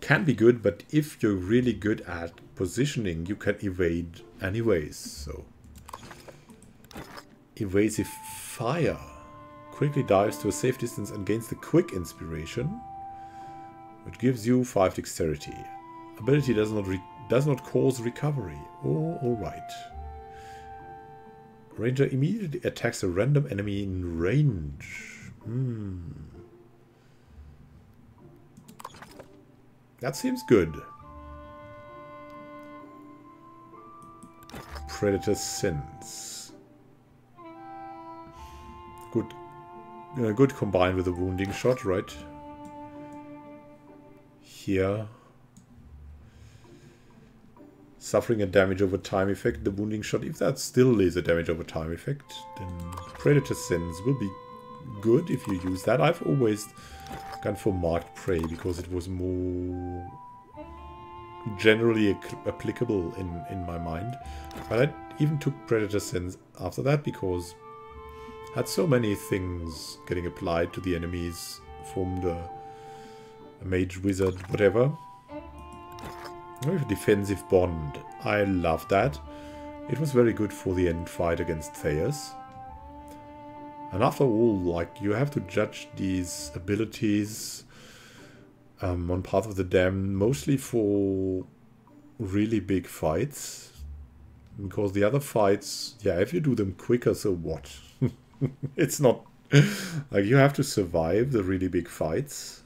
Can be good, but if you're really good at positioning, you can evade anyways. So, evasive fire. Quickly dives to a safe distance and gains the quick inspiration, which gives you 5 dexterity. Ability does not cause recovery. Oh, alright. Ranger immediately attacks a random enemy in range. That seems good. Predator Sense. Good combined with the wounding shot, right? Here. Suffering a damage over time effect, the wounding shot. If that still is a damage over time effect, then Predator Sense will be good if you use that. I've always gone for Marked Prey because it was more generally applicable in my mind. But I even took Predator Sense after that because I had so many things getting applied to the enemies, formed a mage, wizard, whatever. We have Defensive Bond. I love that. It was very good for the end fight against Thayers. And after all, like, you have to judge these abilities on Path of the Damned mostly for really big fights. Because the other fights, yeah, if you do them quicker, so what? It's not... like, you have to survive the really big fights.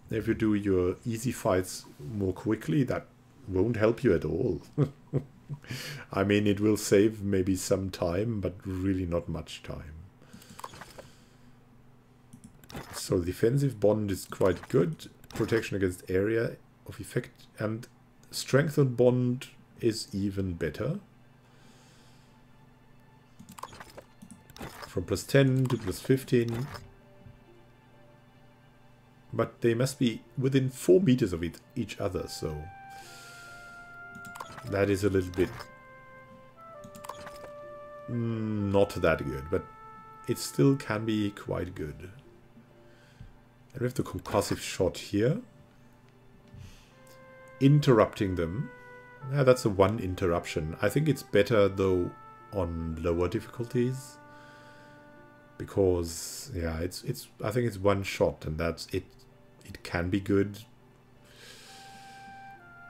If you do your easy fights more quickly, that won't help you at all. I mean, it will save maybe some time, but really not much time. So Defensive Bond is quite good. Protection against area of effect. And Strengthened Bond is even better. From +10 to +15. But they must be within 4 meters of each other, so that is a little bit not that good, but it still can be quite good. And we have the concussive shot here. Interrupting them. Yeah, that's a 1 interruption. I think it's better though on lower difficulties. Because yeah, I think it's 1 shot and that's it. It can be good.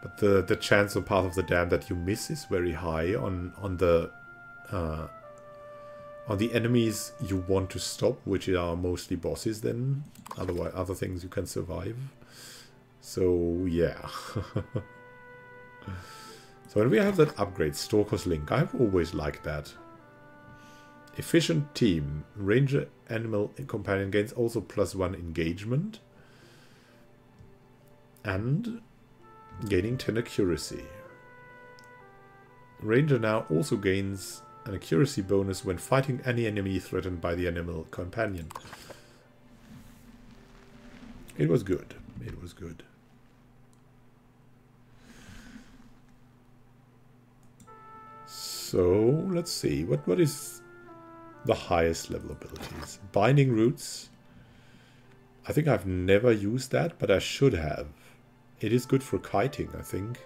But the chance on Path of the Damned that you miss is very high on the enemies you want to stop, which are mostly bosses then. Otherwise, other things you can survive. So, yeah. So when we have that upgrade, Stalker's Link, I've always liked that. Efficient team. Ranger animal companion gains also +1 engagement. And gaining 10 accuracy. Ranger now also gains an accuracy bonus when fighting any enemy threatened by the animal companion. It was good. It was good. So, let's see. What is the highest level abilities? Binding Roots. I think I've never used that, but I should have. It is good for kiting, I think.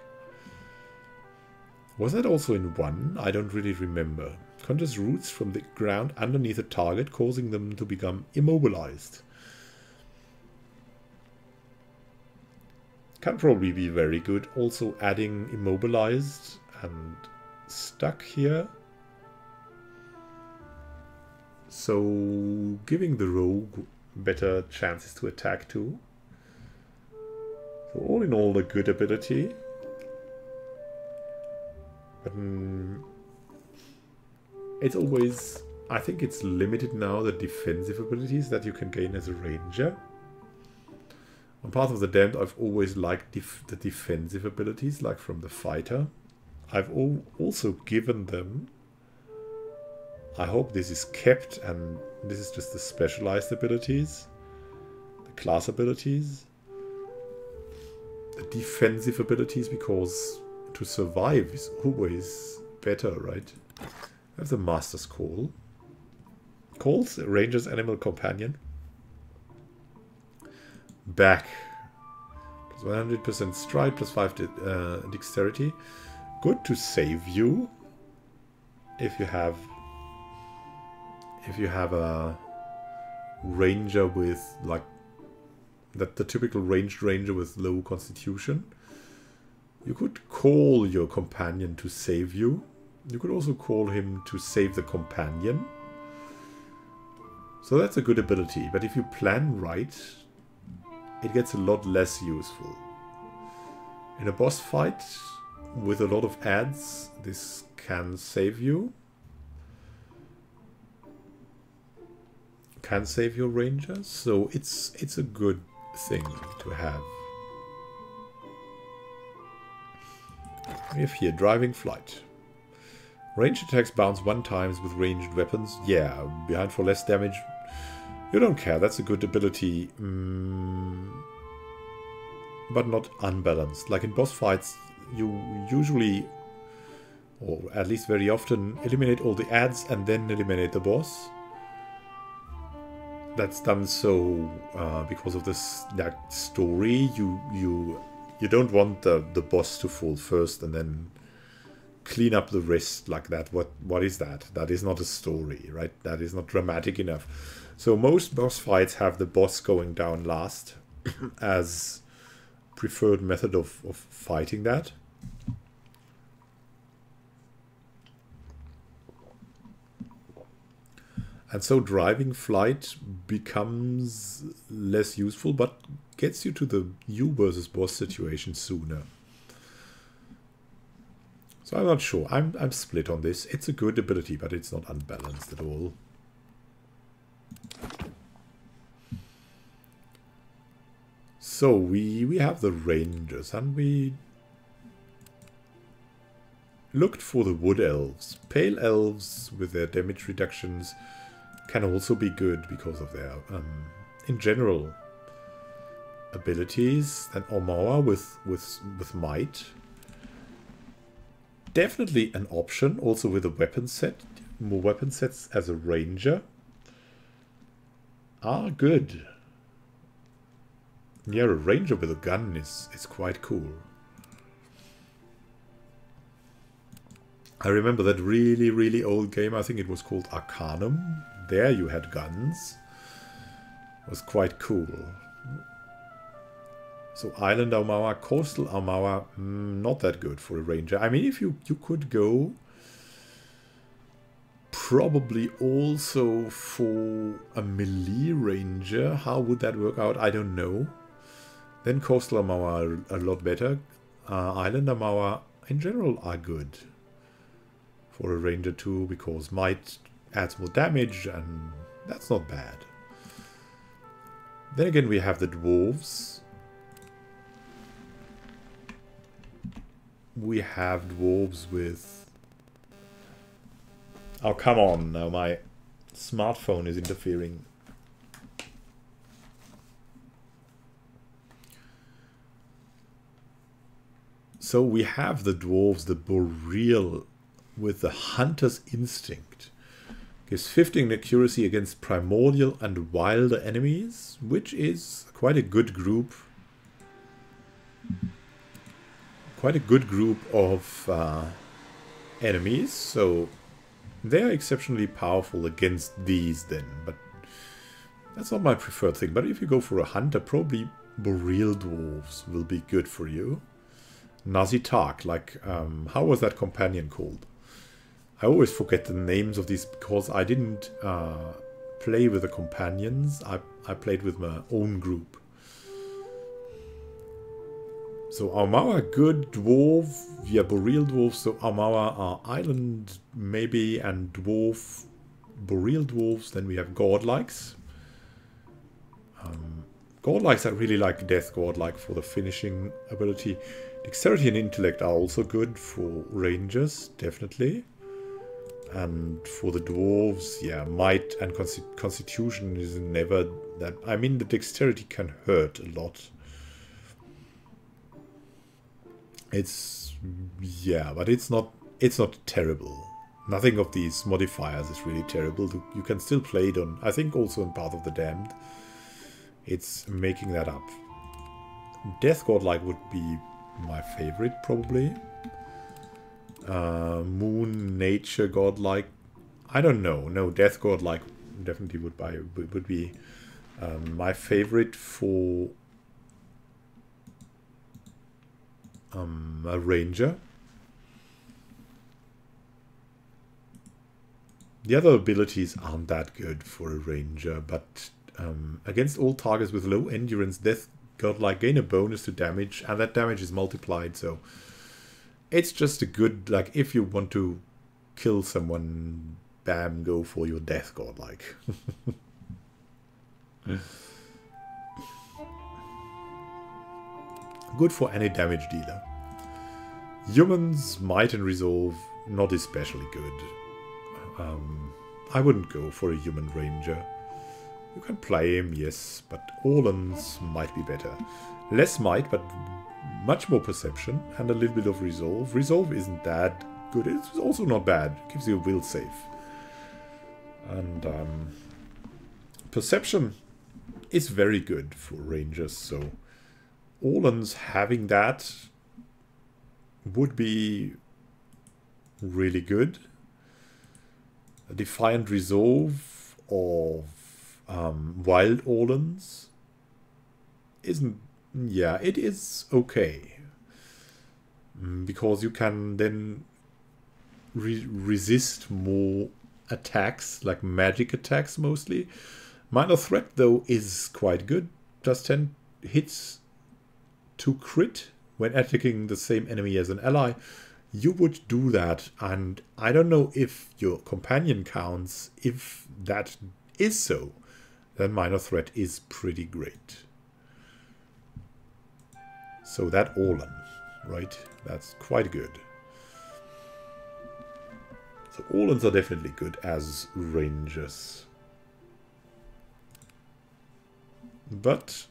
Was that also in 1? I don't really remember. Conjures roots from the ground underneath a target, causing them to become immobilized. Can probably be very good. Also adding immobilized and stuck here. So giving the rogue better chances to attack too. So all in all, a good ability. But it's always, I think it's limited now, the defensive abilities that you can gain as a ranger. On Path of the Damned, I've always liked the defensive abilities, like from the fighter. I've also given them, I hope this is kept, and this is just the specialized abilities, the class abilities. The defensive abilities, because to survive is always better, right? That's the Master's Call. Calls Ranger's animal companion. Back. Plus 100% stride, plus 5 dexterity. Good to save you. If you have a ranger with like the typical ranged ranger with low constitution. You could call your companion to save you. You could also call him to save the companion. So that's a good ability. But if you plan right, it gets a lot less useful. In a boss fight with a lot of adds, this can save you. Can save your ranger. So it's a good thing to have. We have here driving flight. Ranged attacks bounce 1 times with ranged weapons. Yeah, behind for less damage. You don't care, that's a good ability. But not unbalanced. Like in boss fights, you usually, or at least very often, eliminate all the adds and then eliminate the boss. That's done so because of this story. You don't want the boss to fall first and then clean up the rest like that. What is that? That is not a story, right? That is not dramatic enough. So most boss fights have the boss going down last as preferred method of fighting that. And so driving flight becomes less useful, but gets you to the you versus boss situation sooner. So I'm not sure. I'm split on this. It's a good ability, but it's not unbalanced at all. So we have the rangers, and we looked for the wood elves. Pale elves with their damage reductions can also be good because of their, in general, abilities than Armor with might. Definitely an option, also with a weapon set. More weapon sets as a ranger are good. Yeah, a ranger with a gun is quite cool. I remember that really, really old game. I think it was called Arcanum. There you had guns. It was quite cool. So Island Armor, Coastal Armor, not that good for a ranger. I mean, if you could go probably also for a melee ranger. How would that work out? I don't know. Then Coastal Armor are a lot better. Island Armor in general are good for a ranger too, because might adds more damage, and that's not bad. Then again we have the dwarves. We have dwarves with... Oh, come on, now my smartphone is interfering. So we have the dwarves, the boreal with the hunter's instinct. Gives 15 accuracy against primordial and wilder enemies, which is quite a good group. Quite a good group of enemies, so they are exceptionally powerful against these then, but that's not my preferred thing. But if you go for a hunter, probably boreal dwarves will be good for you. Nazitark, like, how was that companion called? I always forget the names of these because I didn't play with the companions. I played with my own group. So Armor, good dwarf, yeah, boreal dwarves. So Armor are island maybe, and dwarf, boreal dwarves. Then we have godlikes. Godlikes I really like death godlike for the finishing ability. Dexterity and intellect are also good for rangers, definitely. And for the dwarves, yeah, might and constitution is never that. I mean, the dexterity can hurt a lot. It's, yeah, but it's not terrible. Nothing of these modifiers is really terrible. You can still play it on, I think also in Path of the Damned. It's making that up. Death Godlike would be my favorite, probably. Moon, Nature Godlike. I don't know. No, Death Godlike definitely would be my favorite for a ranger. The other abilities aren't that good for a ranger, but against all targets with low endurance, Death Godlike gain a bonus to damage, and that damage is multiplied, so it's just a good, like, if you want to kill someone, bam, go for your Death Godlike. Good for any damage dealer. Humans, Might and Resolve, not especially good. I wouldn't go for a human ranger. You can play him, yes, but Orlan's might be better. Less might, but much more perception, and a little bit of resolve. Resolve isn't that good. It's also not bad. It gives you a will save. And perception is very good for rangers, so Orlan's having that would be really good. A Defiant Resolve of Wild Orlan's isn't... Yeah, it is okay. Because you can then resist more attacks, like magic attacks mostly. Minor Threat, though, is quite good. Does 10 hits to crit when attacking the same enemy as an ally. You would do that, and I don't know if your companion counts. If that is so, then Minor Threat is pretty great. So that Orlan, right? That's quite good. So Orlans are definitely good as rangers. But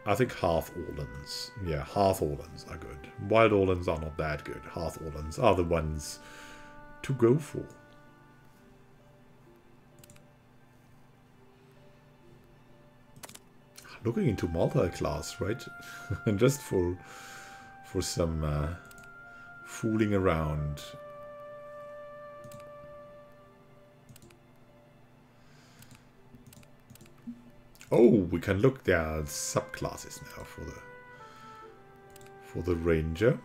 I think half Orlans. Yeah, half Orlans are good. Wild Orlans are not that good. Half Orlans are the ones to go for. Looking into multi-class, right? And just for some fooling around. Oh, we can look. There are subclasses now for the ranger.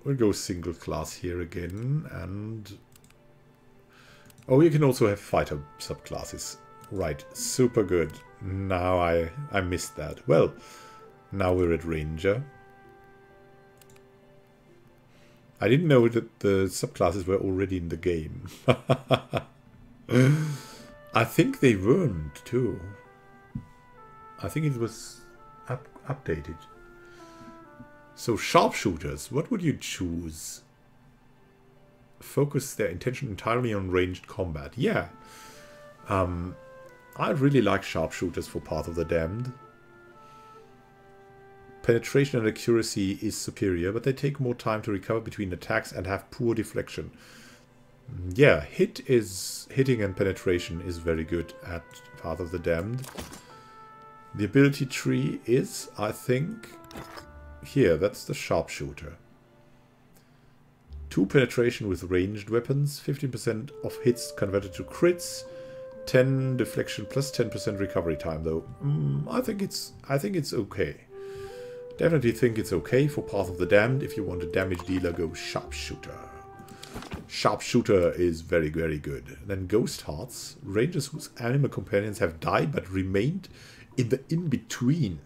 We'll go single class here again, and oh, you can also have fighter subclasses. Right, super good. Now I missed that. Well, now we're at ranger. I didn't know that the subclasses were already in the game. I think they weren't too. I think it was updated. So sharpshooters, what would you choose? Focus their attention entirely on ranged combat. Yeah. I really like sharpshooters for Path of the Damned. Penetration and accuracy is superior, but they take more time to recover between attacks and have poor deflection. Yeah, hitting and penetration is very good at Path of the Damned. The ability tree is, I think, here, that's the sharpshooter. 2 penetration with ranged weapons, 15% of hits converted to crits, 10 deflection plus 10% recovery time though. I think it's okay. Definitely think it's okay for Path of the Damned. If you want a damage dealer, go Sharpshooter. Sharpshooter is very, very good. Then Ghost Hearts. Rangers whose animal companions have died but remained in the in-between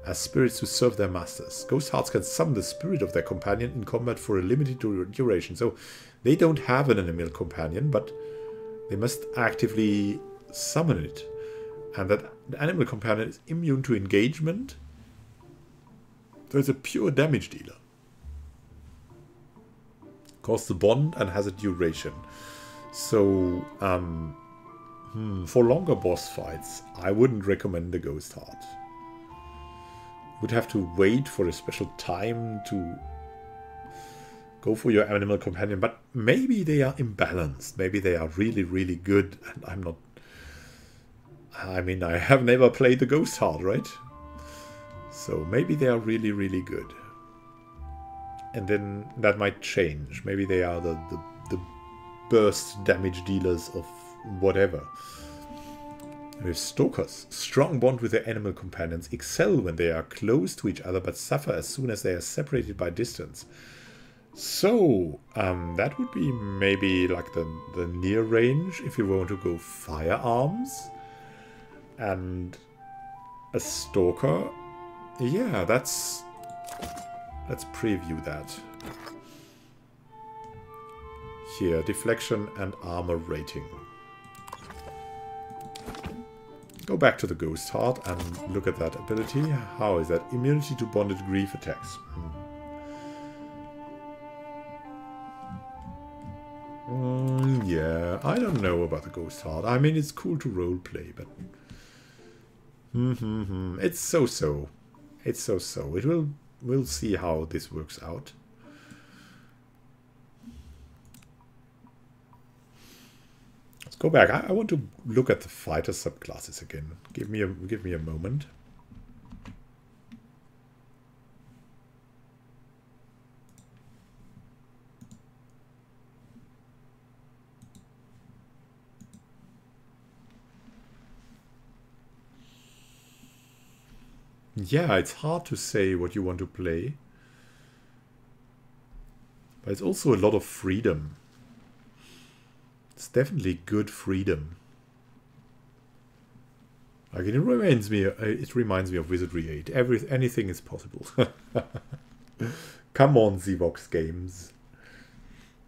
as spirits who serve their masters. Ghost Hearts can summon the spirit of their companion in combat for a limited duration. So they don't have an animal companion, but they must actively summon it. And that animal companion is immune to engagement. So it's a pure damage dealer. Costs a bond and has a duration. So, for longer boss fights, I wouldn't recommend the Ghost Heart. Would have to wait for a special time to go for your animal companion, but maybe they are imbalanced. Maybe they are really, really good, and I'm not... I mean, I have never played the Ghost Heart, right? So maybe they are really, really good. And then that might change. Maybe they are the burst damage dealers of whatever. We have Stalkers. Strong bond with their animal companions. Excel when they are close to each other, but suffer as soon as they are separated by distance. So, that would be maybe like the near range if you want to go firearms. And a Stalker. Yeah, let's preview that. Here, deflection and armor rating. Go back to the Ghost Heart and look at that ability. How is that? Immunity to bonded grief attacks. Yeah, I don't know about the Ghost Heart. I mean, it's cool to roleplay, but... It's so-so. It's so-so. We'll see how this works out. Let's go back. I want to look at the fighter subclasses again. Give me a moment. Yeah, it's hard to say what you want to play. But it's also a lot of freedom. It's definitely good freedom. Like it reminds me of Wizardry 8. Anything is possible. Come on, Xevox Games.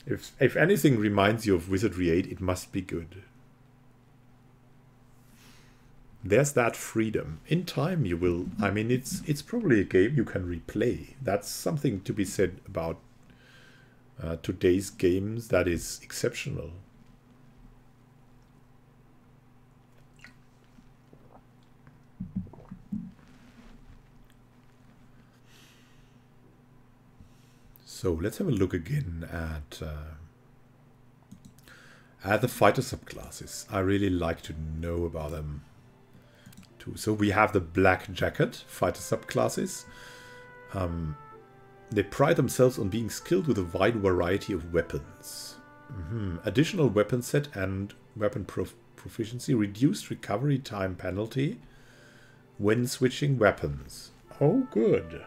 If anything reminds you of Wizardry 8, it must be good. There's that freedom. In time you will... I mean, it's probably a game you can replay. That's something to be said about today's games that is exceptional. So let's have a look again at the fighter subclasses. I really like to know about them too. So we have the Black Jacket fighter subclasses. They pride themselves on being skilled with a wide variety of weapons. Additional weapon set and weapon proficiency, reduced recovery time penalty when switching weapons. Oh, good.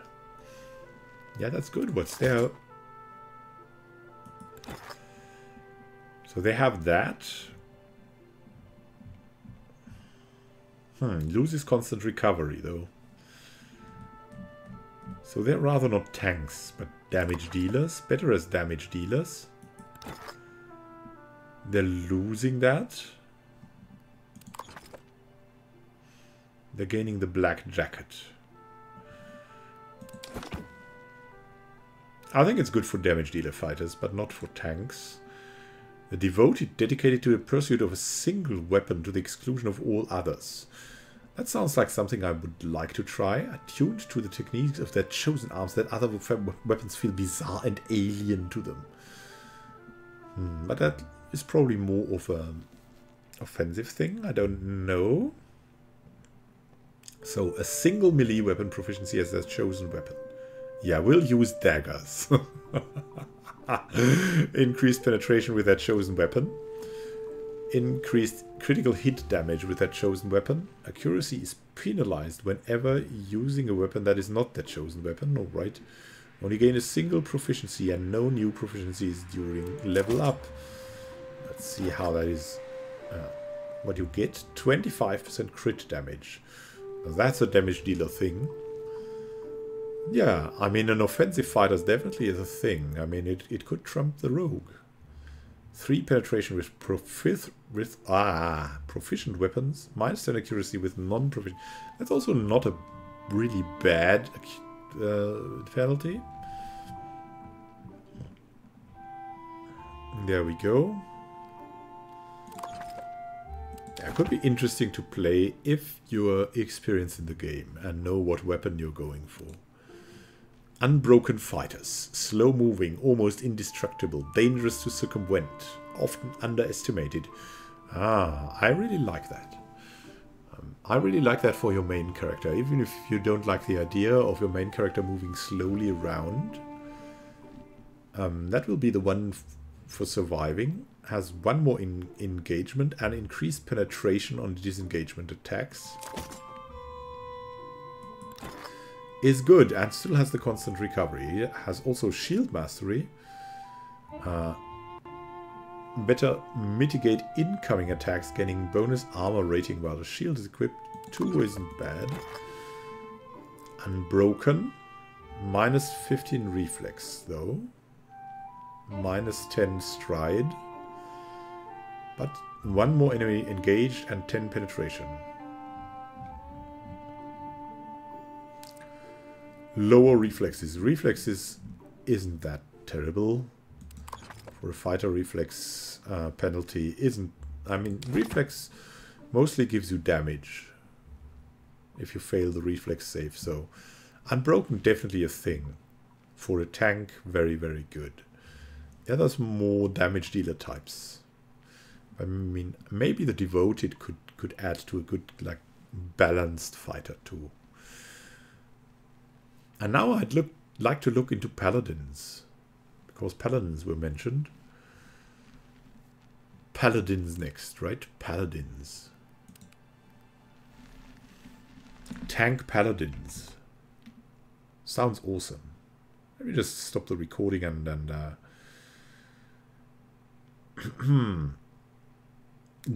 Yeah, that's good. What's there? So they have that. Loses constant recovery, though. So they're rather not tanks, but damage dealers. Better as damage dealers. They're losing that. They're gaining the Black Jacket. I think it's good for damage dealer fighters, but not for tanks. The Devoted, dedicated to the pursuit of a single weapon to the exclusion of all others. That sounds like something I would like to try. Attuned to the techniques of their chosen arms, that other weapons feel bizarre and alien to them. But that is probably more of an offensive thing. I don't know. So, a single melee weapon proficiency as their chosen weapon. Yeah, we'll use daggers. Increased penetration with their chosen weapon. Increased critical hit damage with their chosen weapon. Accuracy is penalized whenever using a weapon that is not their chosen weapon. Alright. Only gain a single proficiency and no new proficiencies during level up. Let's see how that is. What you get? 25% crit damage. Now that's a damage dealer thing. Yeah, I mean, an offensive fighter is definitely a thing. I mean, it could trump the rogue. 3 penetration with proficient weapons. -10 accuracy with non-proficient. That's also not a really bad penalty. There we go. It could be interesting to play if you're experienced in the game and know what weapon you're going for. Unbroken fighters. Slow moving, almost indestructible, dangerous to circumvent, often underestimated. I really like that. I really like that for your main character, even if you don't like the idea of your main character moving slowly around. That will be the one for surviving. Has 1 more engagement and increased penetration on disengagement attacks. Is good and still has the constant recovery. It has also shield mastery. Better mitigate incoming attacks, gaining bonus armor rating while the shield is equipped. 2 isn't bad. Unbroken. -15 reflex though. -10 stride. But 1 more enemy engaged and 10 penetration. Lower reflexes. Reflexes isn't that terrible. For a fighter, reflex penalty isn't... I mean, reflex mostly gives you damage if you fail the reflex save. So, unbroken definitely a thing. For a tank, very, very good. The others more damage dealer types. I mean, maybe the Devoted could add to a good, like, balanced fighter too. And now I'd like to look into Paladins. Because Paladins were mentioned. Paladins next, right? Paladins. Tank Paladins. Sounds awesome. Let me just stop the recording and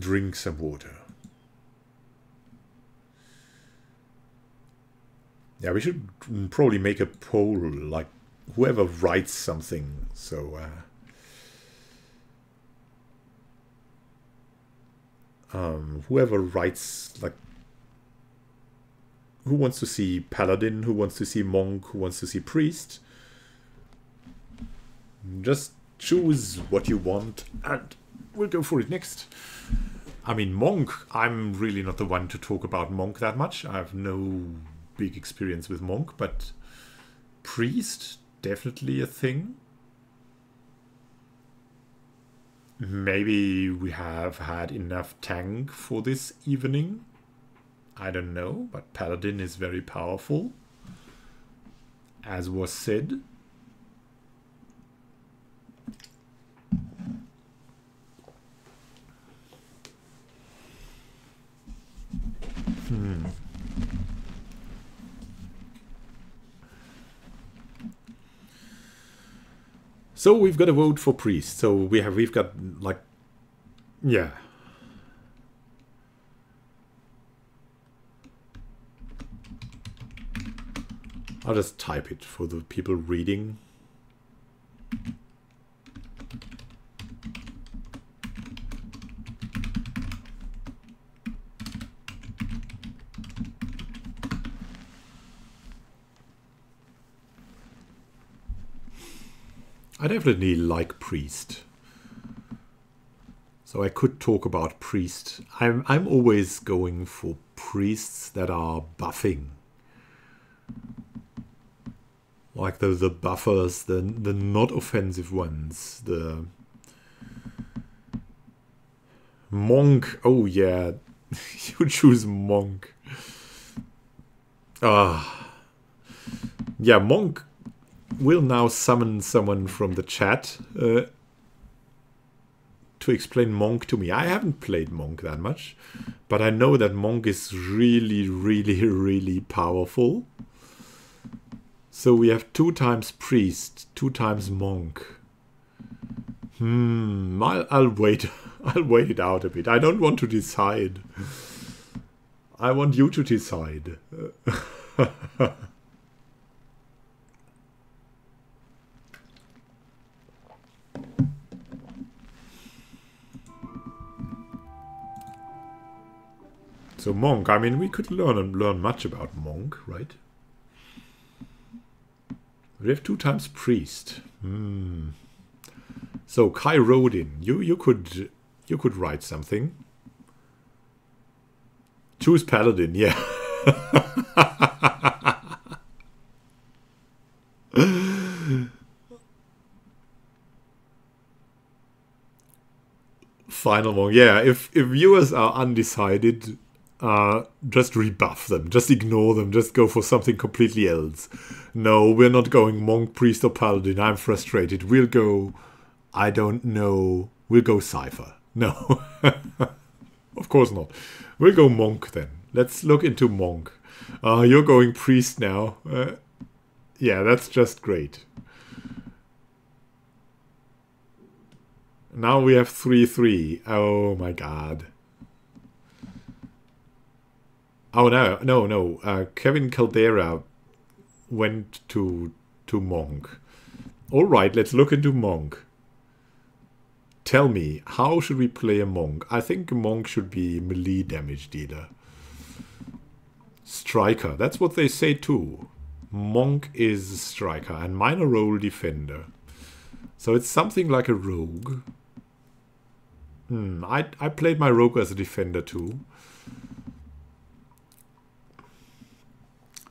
drink some water. Yeah, we should probably make a poll, like whoever writes something. So, whoever writes, like, who wants to see Paladin, who wants to see Monk, who wants to see Priest. Just choose what you want and we'll go for it next. I mean, Monk, I'm really not the one to talk about Monk that much. I have no big experience with Monk, but Priest, definitely a thing. Maybe we have had enough tank for this evening. I don't know, but Paladin is very powerful, as was said. So we've got a vote for priest. So we've got like, yeah. I'll just type it for the people reading. I definitely like priest. So I could talk about priest. I'm always going for priests that are buffing. Like the buffers, the not offensive ones. The monk. Oh yeah, you choose monk. Yeah, monk will now summon someone from the chat to explain monk to me. I haven't played monk that much, but I know that monk is really, really, really powerful. So we have 2 times priest, 2 times monk. I'll wait. I'll wait it out a bit. I don't want to decide. I want you to decide. So monk, I mean, we could learn much about monk, right? We have 2 times priest. So Kai Rodin, you could write something. Choose Paladin, yeah. Final monk, yeah. If viewers are undecided, just rebuff them, just ignore them, just go for something completely else. No, we're not going monk, priest, or paladin. I'm frustrated. We'll go, I don't know, we'll go cipher. No, of course not. We'll go monk then. Let's look into monk. You're going priest now. Yeah, that's just great. Now we have 3-3. Oh my god. Oh no. Kevin Caldera went to monk. All right, let's look into monk. Tell me, how should we play a monk? I think a monk should be melee damage dealer. Striker, that's what they say too. Monk is striker and minor role defender. So it's something like a rogue. I played my rogue as a defender too.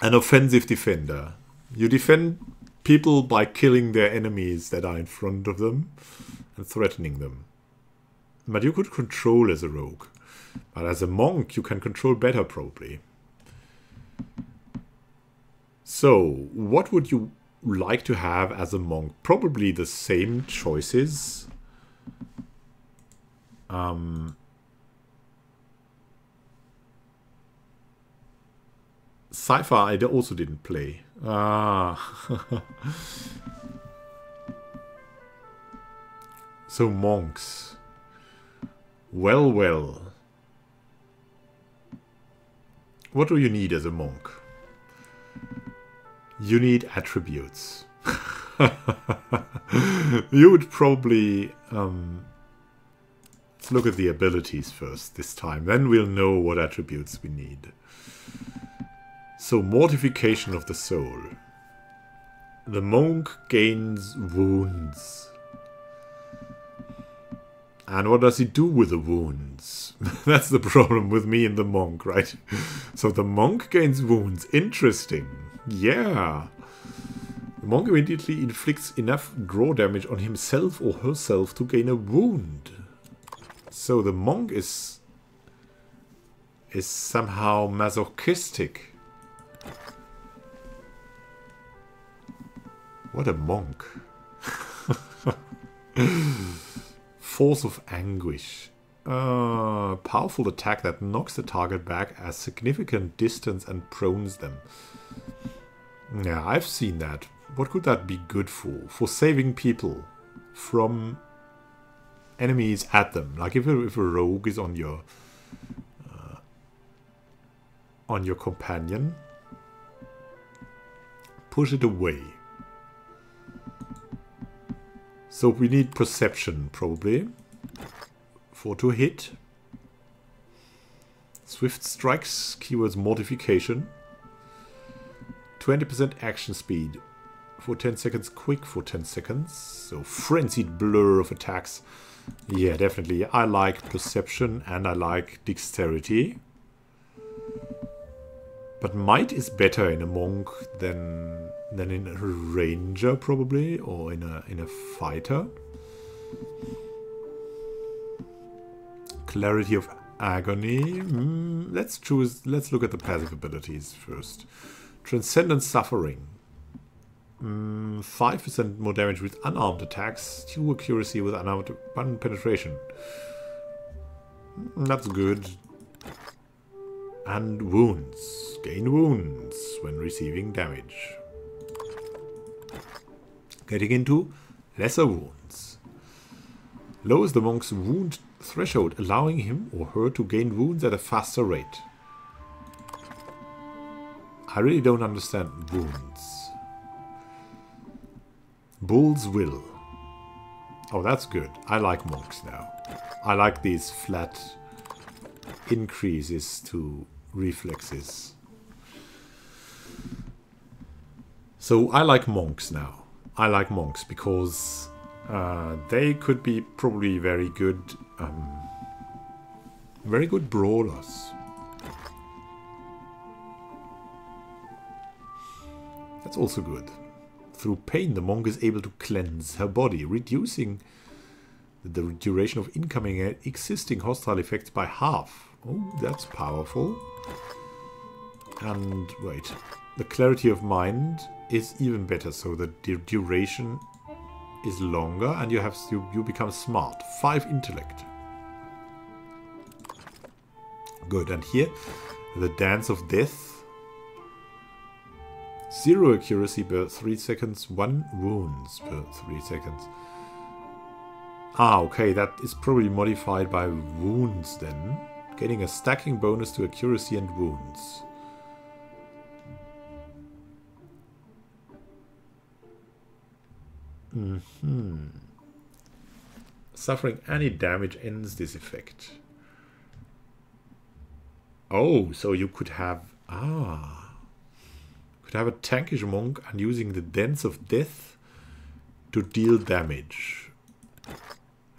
An offensive defender. You defend people by killing their enemies that are in front of them and threatening them. But you could control as a rogue. But as a monk, you can control better probably. So, what would you like to have as a monk? Probably the same choices. Cypher I also didn't play. So monks. Well. What do you need as a monk? You need attributes. You would probably... let's look at the abilities first this time. Then we'll know what attributes we need. So, mortification of the soul. The monk gains wounds. And what does he do with the wounds? That's the problem with me and the monk, right? So the monk gains wounds. Interesting. Yeah. The monk immediately inflicts enough draw damage on himself or herself to gain a wound. So the monk is somehow masochistic. What a monk. Force of Anguish. Powerful attack that knocks the target back a significant distance and prones them. Yeah, I've seen that. What could that be good for? For saving people from enemies at them. Like if a rogue is on your companion, push it away. So we need perception probably for to hit. Swift strikes, keywords modification. 20% action speed for 10 seconds, quick for 10 seconds. So frenzied blur of attacks. Yeah, definitely. I like perception and I like dexterity. But might is better in a monk than in a ranger probably, or in a fighter. Clarity of agony. Let's look at the passive abilities first. Transcendent suffering. 5% more damage with unarmed attacks. 2 accuracy with unarmed penetration. That's good. And wounds. Gain wounds when receiving damage. Getting into lesser wounds. Lowers the monk's wound threshold, allowing him or her to gain wounds at a faster rate. I really don't understand wounds. Bull's Will. Oh, that's good. I like monks now. I like these flat increases to reflexes. So I like monks now. I like monks because they could be probably very good brawlers. That's also good. Through pain, the monk is able to cleanse her body, reducing the duration of incoming and existing hostile effects by half. Oh, that's powerful. And wait, the clarity of mind is even better, so the duration is longer, and you become smart. 5 intellect. Good, and here the Dance of Death. 0 accuracy per 3 seconds, 1 wounds per 3 seconds. Ah, okay, that is probably modified by wounds then. Getting a stacking bonus to accuracy and wounds. Suffering any damage ends this effect. Oh, so you could have... could have a tankish monk and using the Dance of Death to deal damage.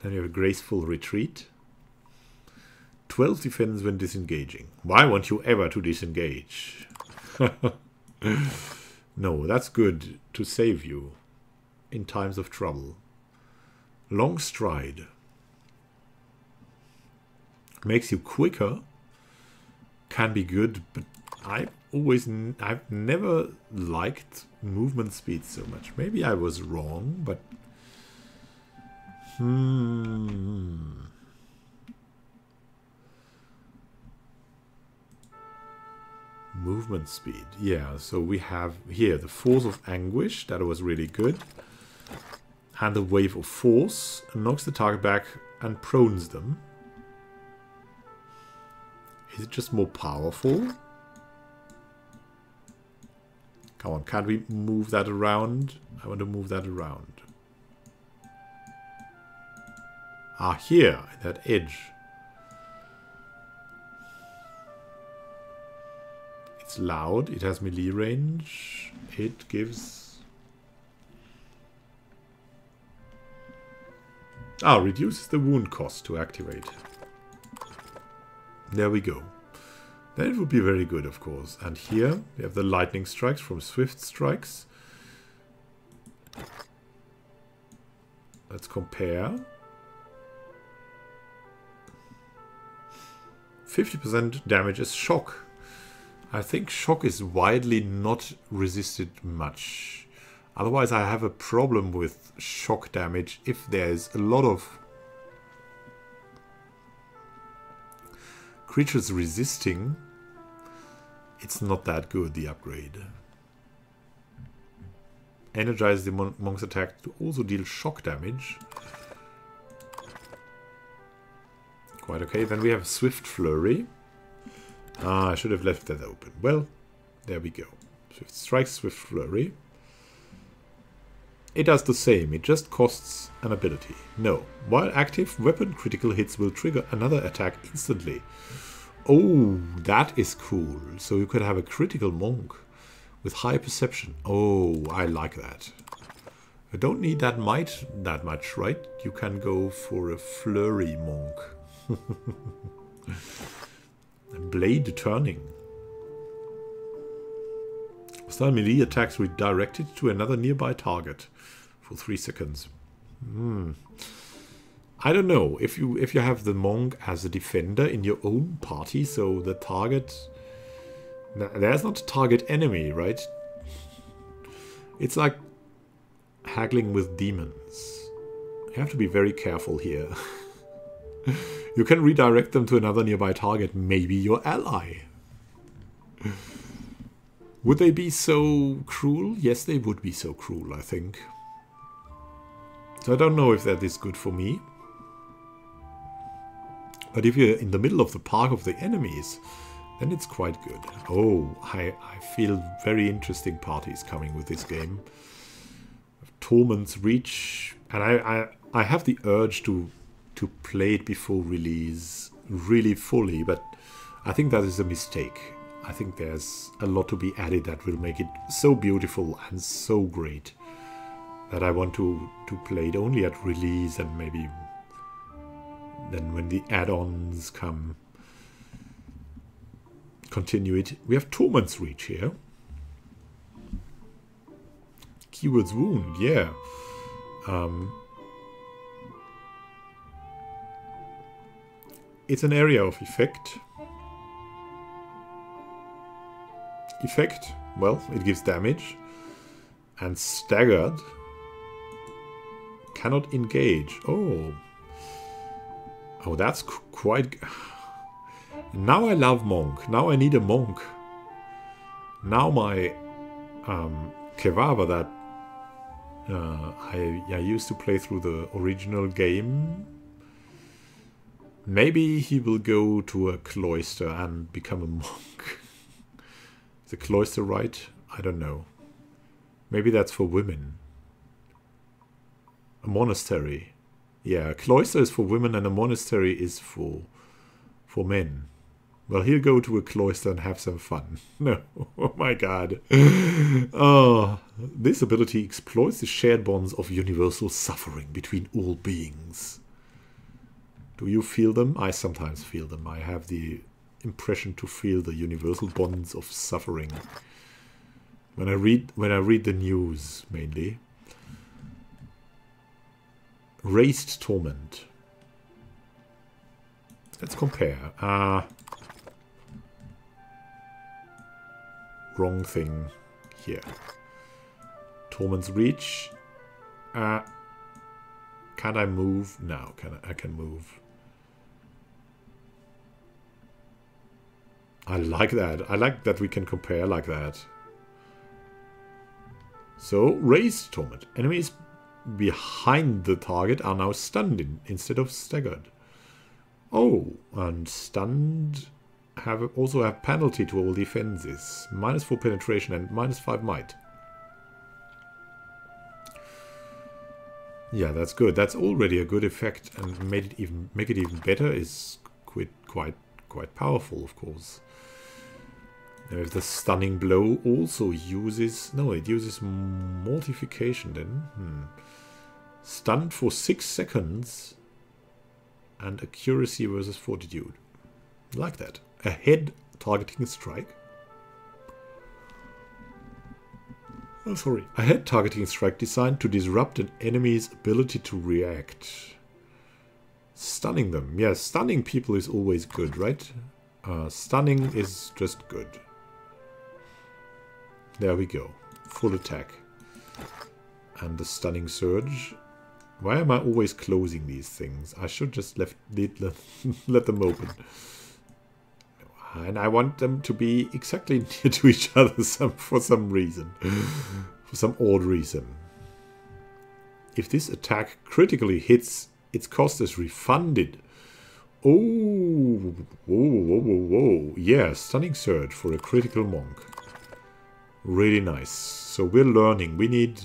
Then you have a graceful retreat. 12 defense when disengaging. Why want you ever to disengage? No, that's good to save you in times of trouble. Long stride. Makes you quicker. Can be good, but I've never liked movement speed so much. Maybe I was wrong, but movement speed. Yeah, so we have here the Force of Anguish. That was really good. And the Wave of Force knocks the target back and prones them. Is it just more powerful? Come on, can't we move that around? I want to move that around. Ah, here, that edge. It's loud, it has melee range, it gives... Ah, reduces the wound cost to activate. There we go. Then it would be very good, of course. And here we have the lightning strikes from swift strikes. Let's compare. 50% damage is shock. I think shock is widely not resisted much. Otherwise I have a problem with shock damage if there's a lot of creatures resisting. It's not that good, the upgrade. Energize the monk's attack to also deal shock damage. Quite okay. Then we have Swift Flurry. Ah, I should have left that open. Well, there we go. Swift Strike, Swift Flurry. It does the same. It just costs an ability. No. While active, weapon critical hits will trigger another attack instantly. Oh, that is cool. So you could have a critical monk with high perception. Oh, I like that. You don't need that might that much, right? You can go for a flurry monk. Blade turning. Stun melee attacks redirected to another nearby target for 3 seconds. I don't know if you have the monk as a defender in your own party, so the target. There's not a target enemy, right? It's like haggling with demons. You have to be very careful here. You can redirect them to another nearby target, maybe your ally. Would they be so cruel? Yes, they would be so cruel, I think. So I don't know if that is good for me. But if you're in the middle of the park of the enemies, then it's quite good. Oh, I feel very interesting parties coming with this game. Torment's Reach. And I have the urge to play it before release really fully, but I think that is a mistake. I think there's a lot to be added that will make it so beautiful and so great that I want to play it only at release, and maybe then when the add-ons come, continue it. We have Torment's Reach here. Keyword's Wound, yeah. It's an area of effect. Effect, well, it gives damage. And staggered. Cannot engage. Oh. Oh, that's quite... Now I love monk. Now I need a monk. Now my Kevava that I used to play through the original game, maybe he will go to a cloister and become a monk. Is a cloister right? I don't know. Maybe that's for women. A monastery. Yeah, a cloister is for women and a monastery is for men. Well, he'll go to a cloister and have some fun. No, oh my god. Oh, this ability exploits the shared bonds of universal suffering between all beings. Do you feel them? I sometimes feel them. I have the impression to feel the universal bonds of suffering. When I read the news, mainly. Raised Torment. Let's compare. Wrong thing here. Torment's Reach. Can I move? No, I can move. I like that. I like that we can compare like that. So, Raised Torment. Enemies behind the target are now stunned instead of staggered. Oh, and stunned also have penalty to all defenses. -4 penetration and -5 might. Yeah, that's good. That's already a good effect, and make it even better is quite powerful, of course. Now, if the stunning blow also uses... No, it uses mortification then. Stunned for 6 seconds and accuracy versus fortitude. Like that. A head targeting strike. Oh, sorry. I had targeting strike designed to disrupt an enemy's ability to react. Stunning them. Yes, stunning people is always good, right? Stunning is just good. There we go. Full attack. And the stunning surge. Why am I always closing these things? I should just let them open. And I want them to be exactly near to each other for some reason. For some odd reason. If this attack critically hits, its cost is refunded. Oh, whoa. Yeah, stunning surge for a critical monk. Really nice. So we're learning. We need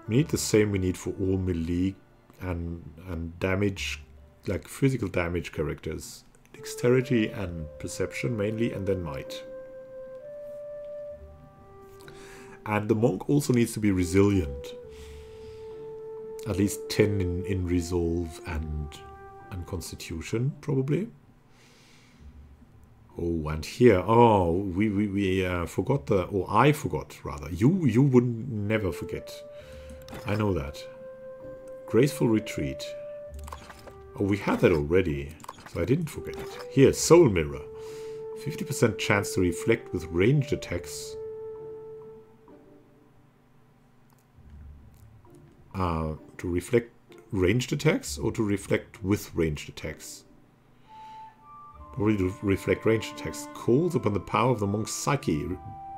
the same we need for all melee and damage, like physical damage characters. Dexterity and perception mainly, and then might. And the monk also needs to be resilient. At least 10 in resolve and constitution, probably. Oh, and here, oh, we forgot the, or I forgot rather. You would never forget. I know that. Graceful retreat. Oh, we had that already, so I didn't forget it. Here, soul mirror. 50% chance to reflect with ranged attacks. To reflect ranged attacks or to reflect with ranged attacks? Probably to reflect ranged attacks. Calls upon the power of the monk's psyche,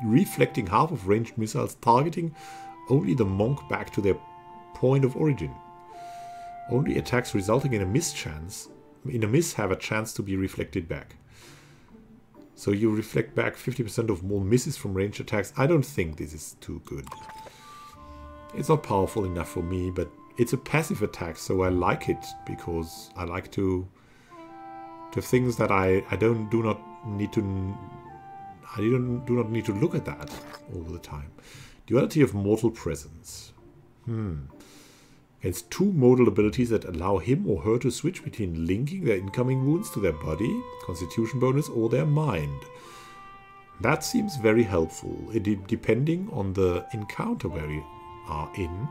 reflecting half of ranged missiles, targeting only the monk back to their point of origin. Only attacks resulting in a miss have a chance to be reflected back. So you reflect back 50% of more misses from ranged attacks. I don't think this is too good. It's not powerful enough for me, but it's a passive attack, so I like it because I like to things that I do not need to look at that all the time. Duality of mortal presence. Against two modal abilities that allow him or her to switch between linking their incoming wounds to their body, constitution bonus, or their mind. That seems very helpful, depending on the encounter where you are in.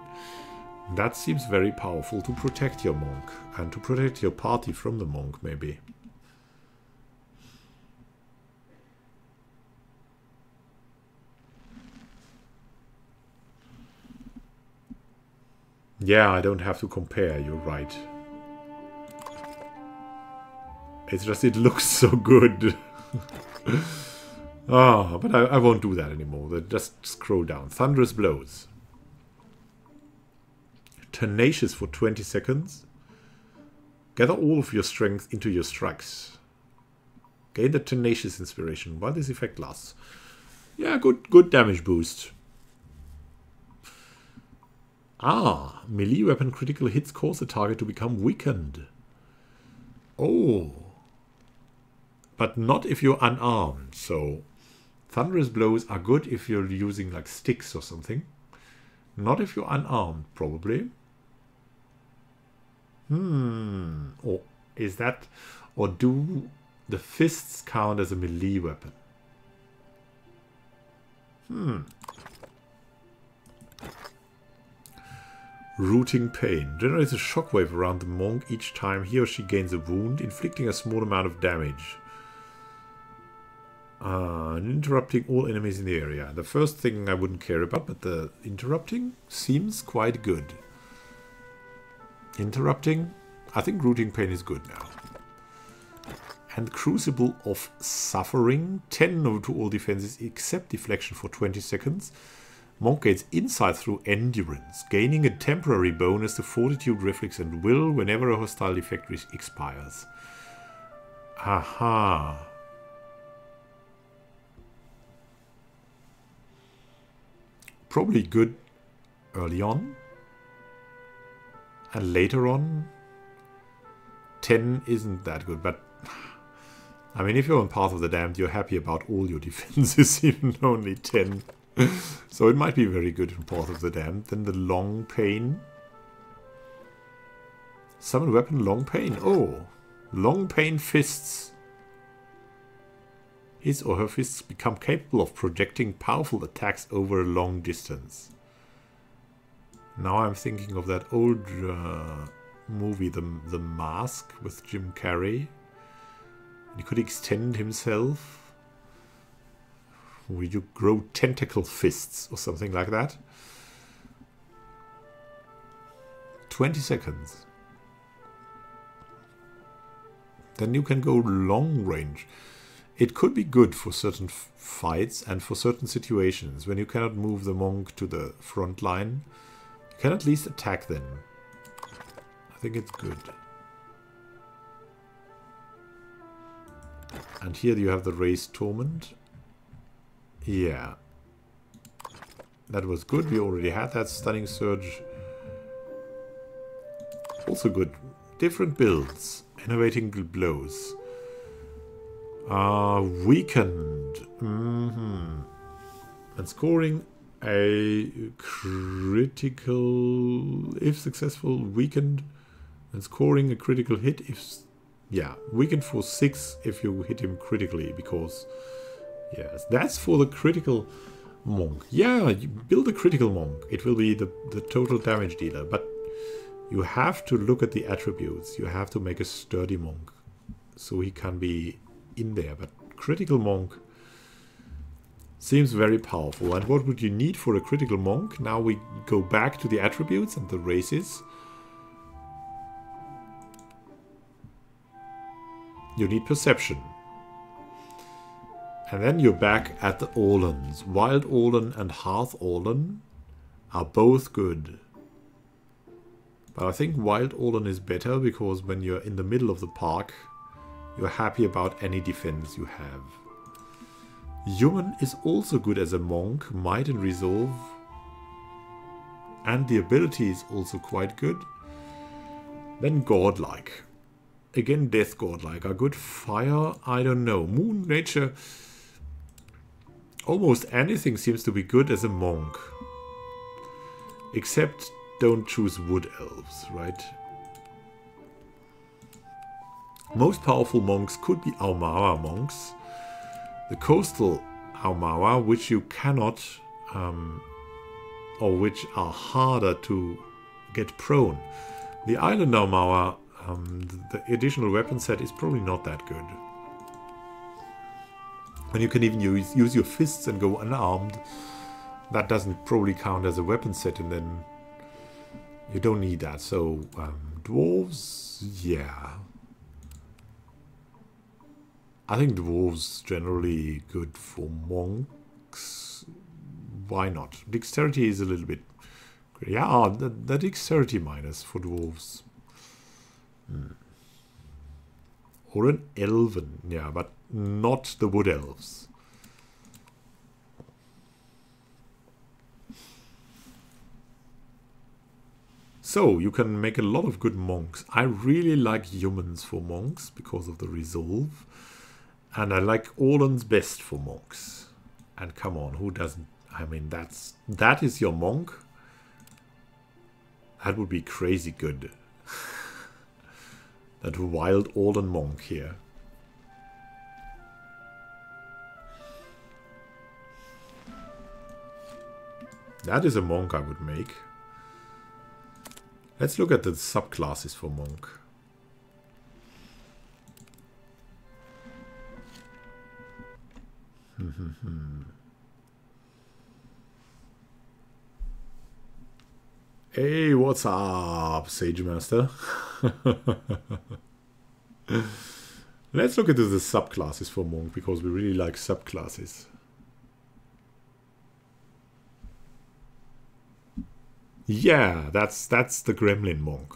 That seems very powerful to protect your monk and to protect your party from the monk, maybe. Yeah, I don't have to compare, you're right. It's just, it looks so good. But I won't do that anymore. Just scroll down. Thunderous blows. Tenacious for 20 seconds. Gather all of your strength into your strikes. Gain the tenacious inspiration while this effect lasts. Yeah, good damage boost. Melee weapon critical hits cause the target to become weakened. Oh. But not if you're unarmed. So, thunderous blows are good if you're using like sticks or something. Not if you're unarmed, probably. Or is that... Or do the fists count as a melee weapon? Rooting pain. Generates a shockwave around the monk each time he or she gains a wound, inflicting a small amount of damage. Interrupting all enemies in the area. The first thing I wouldn't care about, but the interrupting seems quite good. Interrupting? I think rooting pain is good now. And Crucible of Suffering. 10 to all defenses except deflection for 20 seconds. Monk gains insight through endurance, gaining a temporary bonus to fortitude, reflex, and will whenever a hostile effect expires. Aha. Probably good early on. And later on, 10 isn't that good, but I mean, if you're on Path of the Damned, you're happy about all your defenses, even only 10. So it might be very good in Path of the Damned. Then the long pain. Summon weapon long pain. Oh, long pain fists. His or her fists become capable of projecting powerful attacks over a long distance. Now I'm thinking of that old movie, The Mask, with Jim Carrey. He could extend himself. Will you grow tentacle fists or something like that? 20 seconds. Then you can go long range. It could be good for certain fights and for certain situations. When you cannot move the monk to the front line, you can at least attack them. I think it's good. And here you have the Raised Torment. Yeah. That was good. We already had that. Stunning Surge. Also good. Different builds. Innovating blows. Weakened. And scoring a critical, if successful, weakened. And scoring a critical hit if... Yeah, weakened for 6 if you hit him critically, because... Yes, that's for the critical monk. Yeah, you build a critical monk. It will be the total damage dealer, but you have to look at the attributes. You have to make a sturdy monk, so he can be in there. But critical monk seems very powerful. And what would you need for a critical monk? Now we go back to the attributes and the races. You need perception. And then you're back at the Orlans. Wild Orlan and Hearth Orlan are both good. But I think Wild Orlan is better because when you're in the middle of the park, you're happy about any defense you have. Human is also good as a monk. Might and Resolve. And the ability is also quite good. Then Godlike. Again, Death Godlike are good. Fire, I don't know. Moon, Nature, almost anything seems to be good as a monk. Except don't choose Wood Elves, right? Most powerful monks could be Aumaua monks. The coastal Aumaua, which you cannot, or which are harder to get prone. The island Aumaua, the additional weapon set is probably not that good. And you can even use your fists and go unarmed. That doesn't probably count as a weapon set, and then you don't need that. So, dwarves, yeah. I think dwarves generally good for monks. Why not? Dexterity is a little bit... Yeah, the dexterity minus for dwarves. Or an elven, yeah, but not the wood elves. So, you can make a lot of good monks. I really like humans for monks because of the resolve. And I like Orlan's best for monks. And come on, who doesn't? I mean, that is your monk. That would be crazy good. That wild Orlan monk here. That is a monk I would make. Let's look at the subclasses for monk. Hey, what's up, Sage Master? Let's look into the subclasses for monk, because we really like subclasses. Yeah, that's the Gremlin monk.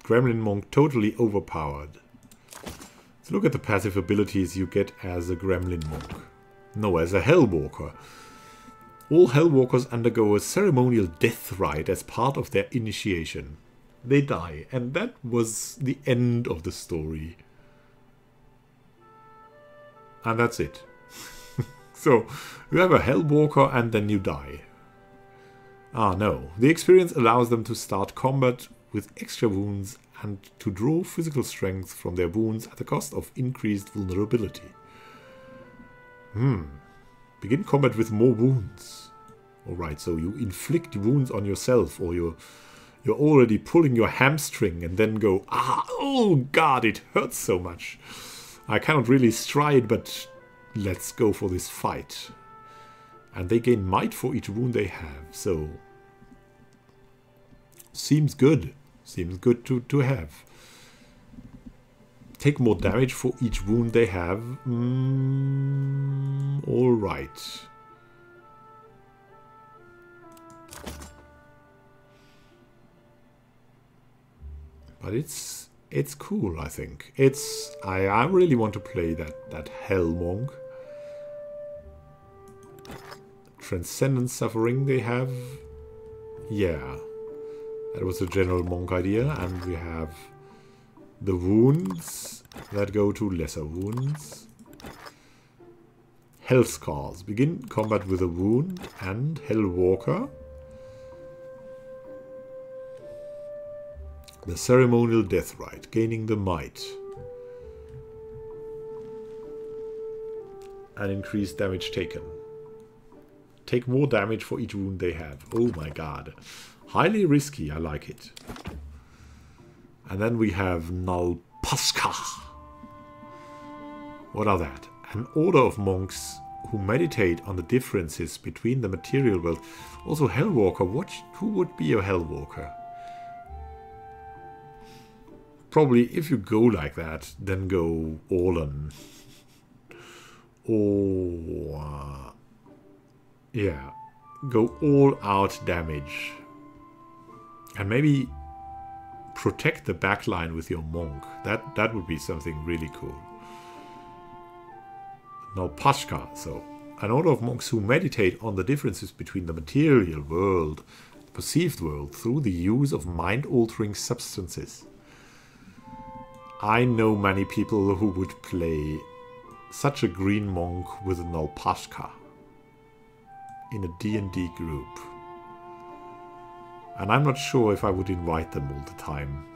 Gremlin monk totally overpowered. Let's look at the passive abilities you get as a Gremlin monk. No, as a Hellwalker. All Hellwalkers undergo a ceremonial death rite as part of their initiation. They die, and that was the end of the story. And that's it. So, you have a Hellwalker and then you die. Ah, no. The experience allows them to start combat with extra wounds and to draw physical strength from their wounds at the cost of increased vulnerability. Begin combat with more wounds. Alright, so you inflict wounds on yourself, or you're already pulling your hamstring and then go, oh god, it hurts so much. I cannot really stride, but let's go for this fight. And they gain might for each wound they have, so seems good. Seems good to have. Take more damage for each wound they have. Alright. But it's cool, I think. I really want to play that Hell Monk. Transcendent Suffering they have. Yeah. That was the general monk idea. And we have the wounds that go to lesser wounds. Hell Scars. Begin combat with a wound and Hell Walker. The Ceremonial Death Rite. Gaining the might. And increased damage taken. Take more damage for each wound they have. Oh my god. Highly risky, I like it. And then we have Nalpaska. What are that? An order of monks who meditate on the differences between the material world. Also Hellwalker. Who would be a Hellwalker? Probably if you go like that, then go Orlan. Or... yeah. Go all out damage. And maybe protect the backline with your monk. That would be something really cool. Nalpashka, so an order of monks who meditate on the differences between the material world, the perceived world, through the use of mind-altering substances. I know many people who would play such a green monk with a Nalpashka in a D&D group. And I'm not sure if I would invite them all the time.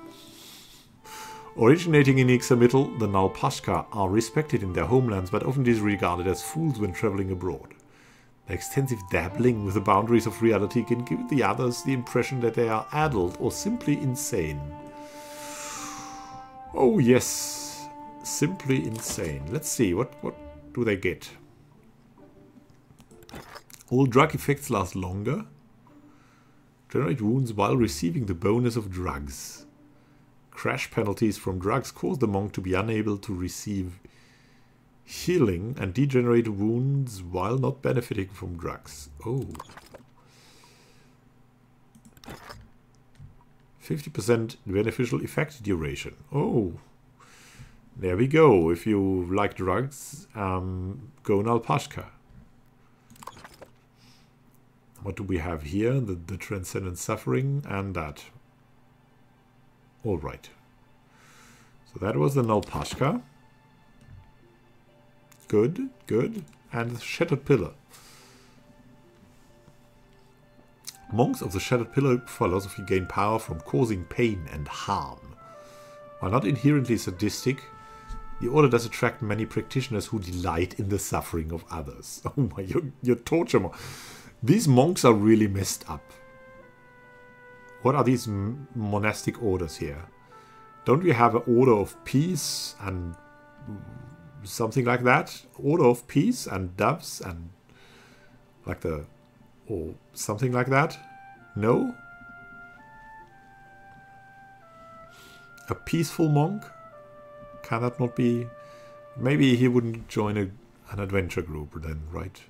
Originating in Ixamital, the Nalpashka are respected in their homelands but often disregarded as fools when traveling abroad. Their extensive dabbling with the boundaries of reality can give the others the impression that they are adult or simply insane. Oh yes, simply insane. Let's see, what do they get? All drug effects last longer. Generate wounds while receiving the bonus of drugs. Crash penalties from drugs cause the monk to be unable to receive healing and degenerate wounds while not benefiting from drugs. Oh. 50% beneficial effect duration. Oh. There we go. If you like drugs, go Nalpashka. What do we have here? The Transcendent Suffering and that. Alright. So that was the Nalpashka. Good, good. And the Shattered Pillar. Monks of the Shattered Pillar philosophy gain power from causing pain and harm. While not inherently sadistic, the order does attract many practitioners who delight in the suffering of others. Oh my, you're torture monk. These monks are really messed up. What are these monastic orders here? Don't we have an order of peace and something like that? Order of peace and doves and like the... or something like that? No? A peaceful monk? Can that not be... maybe he wouldn't join an adventure group then, right?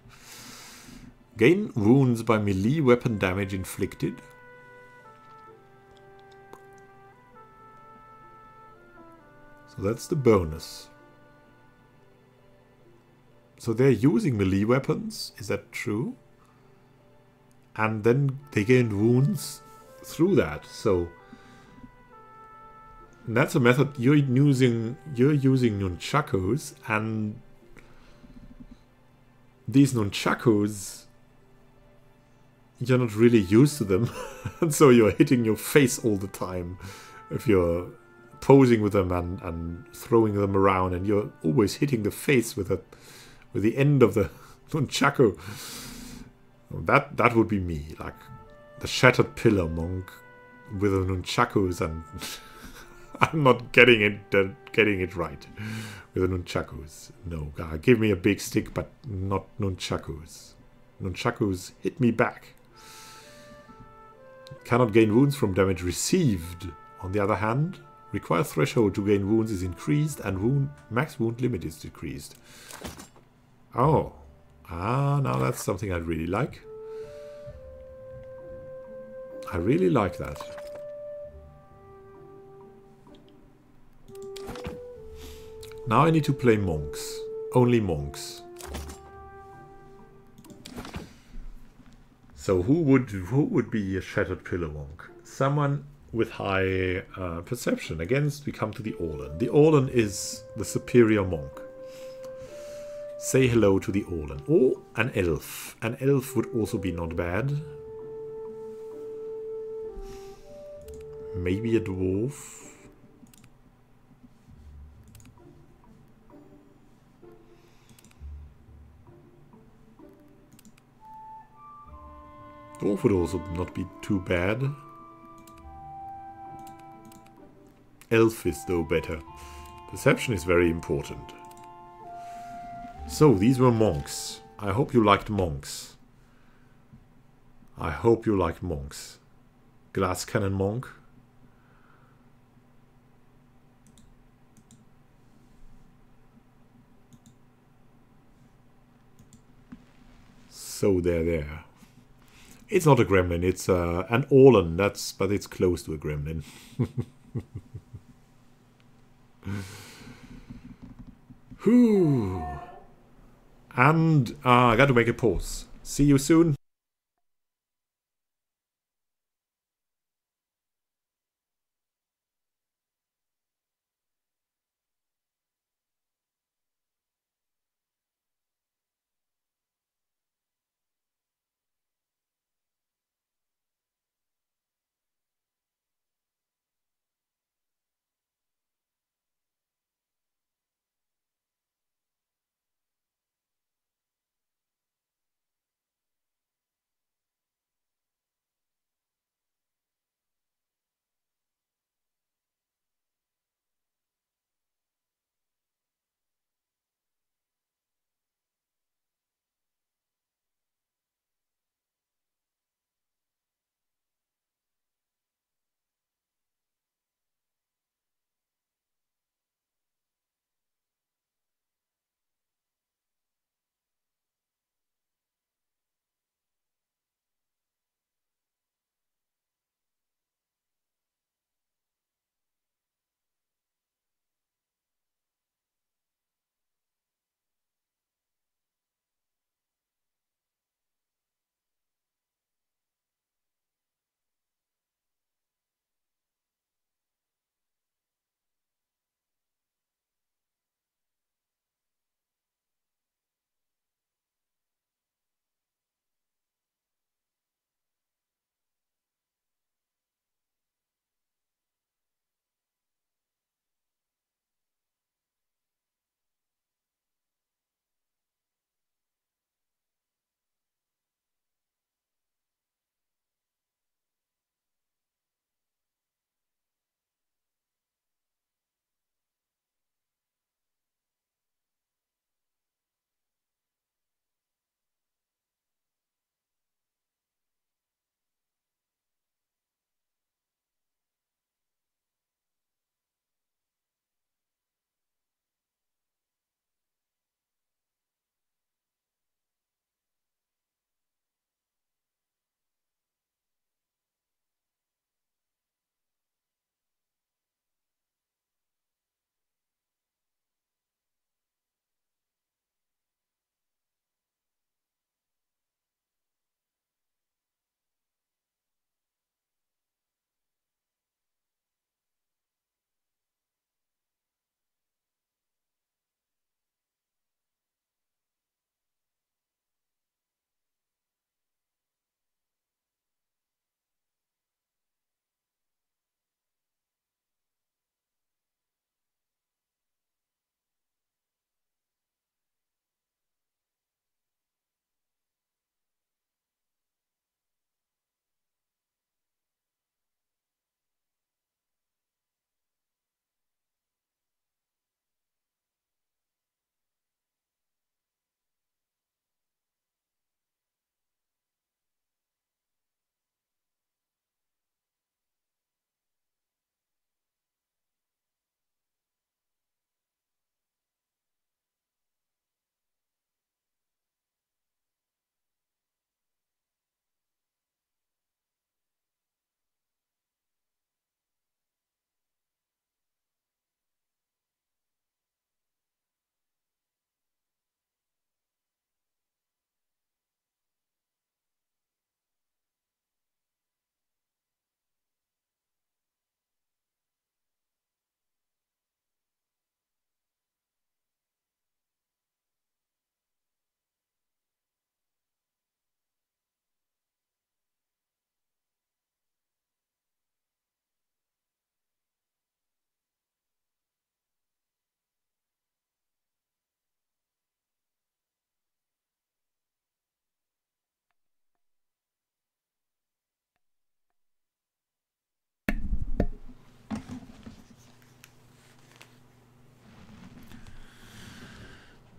Gain wounds by melee weapon damage inflicted. So that's the bonus. So they're using melee weapons, is that true? And then they gain wounds through that. So that's a method you're using nunchakus, and these nunchakus, you're not really used to them, and so you're hitting your face all the time if you're posing with them and throwing them around, and you're always hitting the face with with the end of the nunchaku. That would be me, like the shattered pillar monk with the nunchakus, and I'm not getting it right with the nunchakus. No, give me a big stick, but not nunchakus. Nunchakus hit me back. Cannot gain wounds from damage received. On the other hand, required threshold to gain wounds is increased and max wound limit is decreased. Oh. Now that's something I really like. I really like that. Now I need to play monks. Only monks. So who would be a Shattered Pillar monk? Someone with high perception. Against, we come to the Orlan. The Orlan is the superior monk. Say hello to the Orlan. Or an elf. An elf would also be not bad. Maybe a dwarf. Dwarf would also not be too bad. Elf is though better. Perception is very important. So, these were monks. I hope you liked monks. I hope you liked monks. Glass cannon monk. So there. It's not a gremlin, it's an Orlan, but it's close to a gremlin. Whew. And I got to make a pause. See you soon.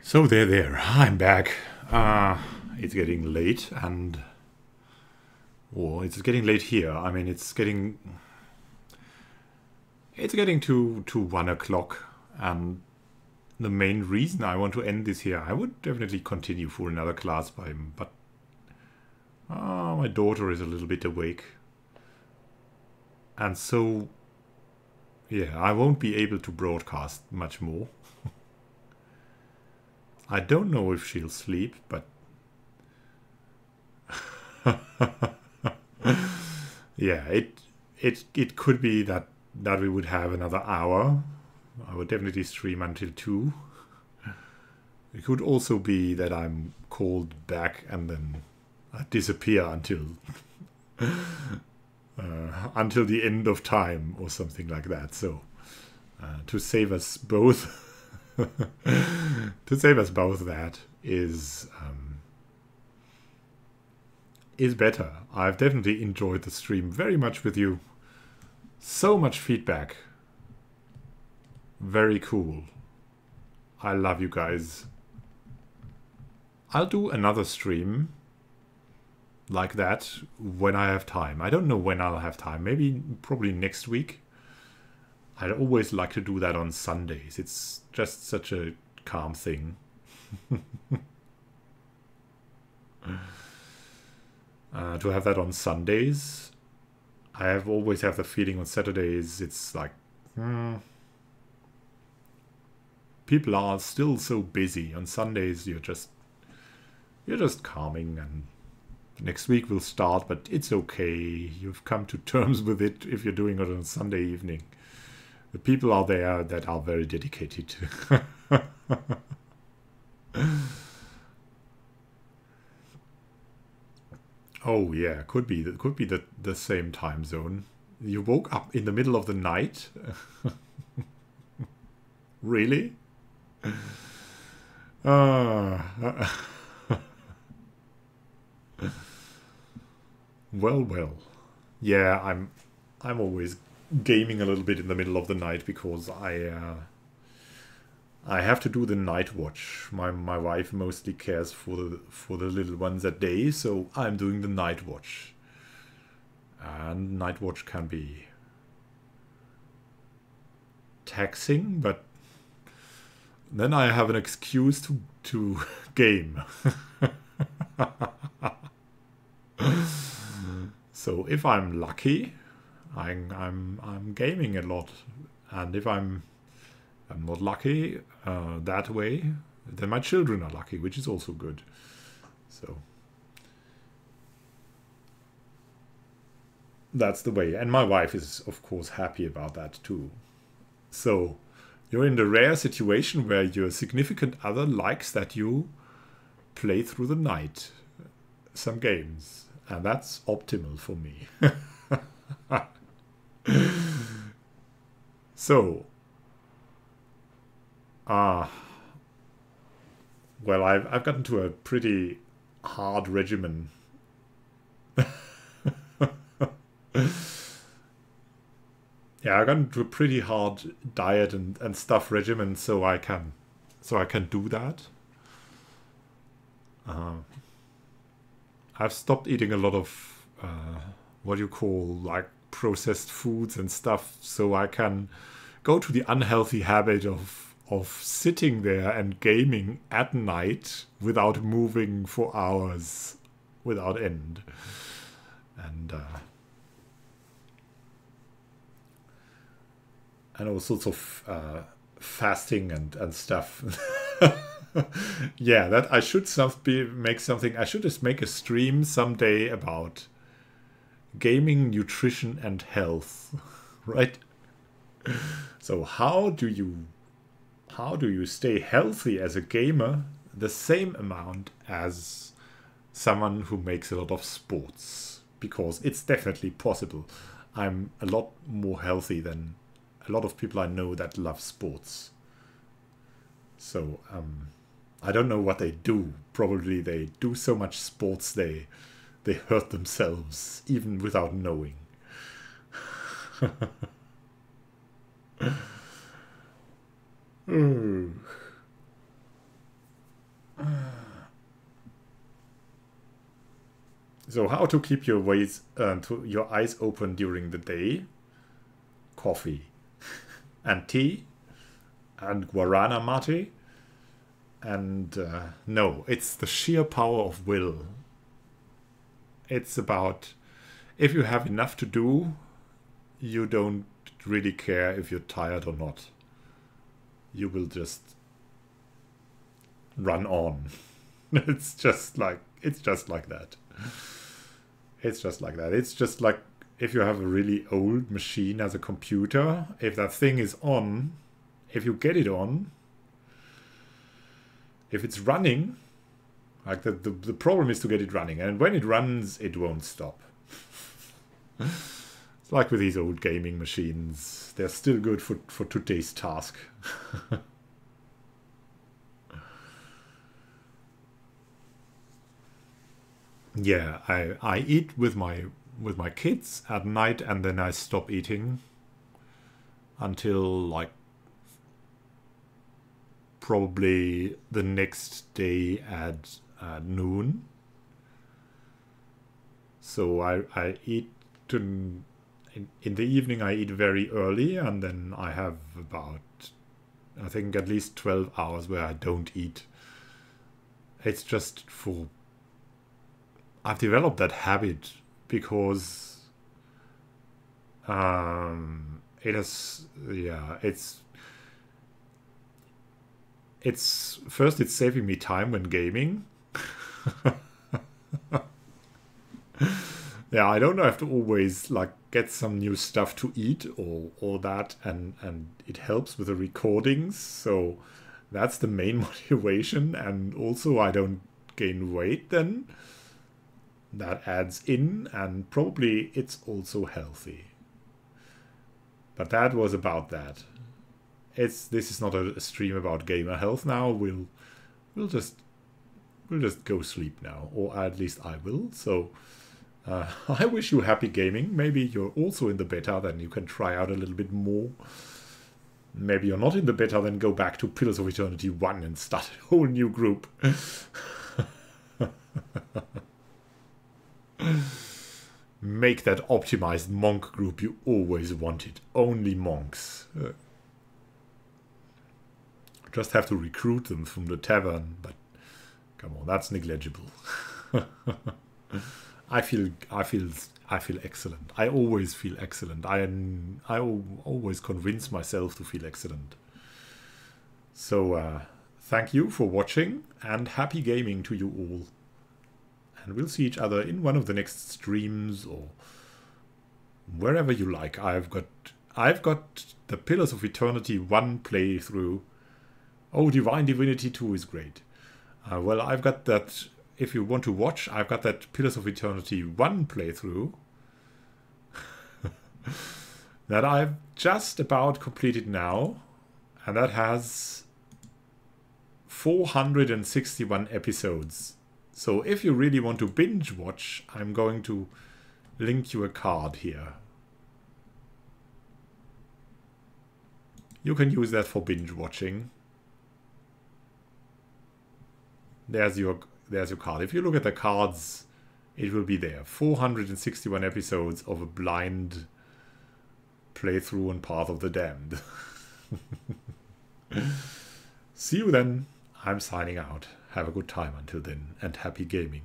So there, I'm back. It's getting late, and it's getting late here. I mean, it's getting to 1 o'clock, and the main reason I want to end this here, I would definitely continue for another class but my daughter is a little bit awake, and so yeah, I won't be able to broadcast much more. I don't know if she'll sleep, but yeah, it could be that we would have another hour. I would definitely stream until 2. It could also be that I'm called back and then I disappear until the end of time or something like that. So to save us both that is better. I've definitely enjoyed the stream very much with you. So much feedback. Very cool. I love you guys. I'll do another stream like that when I have time. I don't know when I'll have time. Probably next week. I'd always like to do that on Sundays. It's just such a calm thing. To have that on Sundays. I always have the feeling on Saturdays it's like people are still so busy. On Sundays you're just calming, and next week will start, but it's okay. You've come to terms with it if you're doing it on Sunday evening. The people are there that are very dedicated. Oh yeah, could be the same time zone. You woke up in the middle of the night? Really? Well. Yeah, I'm always gaming a little bit in the middle of the night because I have to do the night watch. My wife mostly cares for the little ones at day, so I'm doing the night watch. And night watch can be taxing, but then I have an excuse to game. So if I'm lucky, I'm gaming a lot, and if I'm not lucky that way, then my children are lucky, which is also good. So that's the way, and my wife is of course happy about that too. So you're in the rare situation where your significant other likes that you play through the night some games, and that's optimal for me. So well, I've gotten to a pretty hard regimen. Yeah, I got into a pretty hard diet and stuff regimen, so I can do that. I've stopped eating a lot of what you call like processed foods and stuff, so I can go to the unhealthy habit of sitting there and gaming at night without moving for hours without end. And all sorts of fasting and stuff. Yeah, that I should make something. I should just make a stream someday about gaming, nutrition, and health, right? So how do you stay healthy as a gamer the same amount as someone who makes a lot of sports? Because it's definitely possible. I'm a lot more healthy than a lot of people I know that love sports. So I don't know what they do. Probably they do so much sports they hurt themselves even without knowing. So how to keep your your eyes open during the day? Coffee and tea and guarana mate. And no, it's the sheer power of will. It's about, if you have enough to do, you don't really care if you're tired or not. You will just run on. It's just like that. It's just like that. It's just like if you have a really old machine as a computer, if that thing is on, if you get it on, if it's running, like the problem is to get it running, and when it runs, it won't stop. It's like with these old gaming machines. They're still good for today's task. Yeah, I eat with my kids at night, and then I stop eating until like probably the next day at noon. So I eat in the evening. I eat very early, and then I have about, I think, at least 12 hours where I don't eat. It's just for, I've developed that habit because it has, yeah, it's first, it's saving me time when gaming. Yeah, I don't have to always like get some new stuff to eat or that, and it helps with the recordings, so that's the main motivation. And also I don't gain weight then. That adds in, and probably it's also healthy. But that was about that. This is not a stream about gamer health now. We'll just go sleep now, or at least I will. So I wish you happy gaming. Maybe you're also in the beta, then you can try out a little bit more. Maybe you're not in the beta, then go back to Pillars of Eternity 1 and start a whole new group. Make that optimized monk group you always wanted. Only monks. Just have to recruit them from the tavern, but come on, that's negligible. I feel excellent. I always feel excellent. I always convince myself to feel excellent. So thank you for watching, and happy gaming to you all. And we'll see each other in one of the next streams, or wherever you like. I've got the Pillars of Eternity 1 playthrough. Oh, Divine Divinity 2 is great. Well, I've got that. If you want to watch, I've got that Pillars of Eternity 1 playthrough that I've just about completed now, and that has 461 episodes. So if you really want to binge watch, I'm going to link you a card here. You can use that for binge watching. There's your card. If you look at the cards, it will be there. 461 episodes of a blind playthrough on Path of the Damned. See you then. I'm signing out. Have a good time until then, and happy gaming.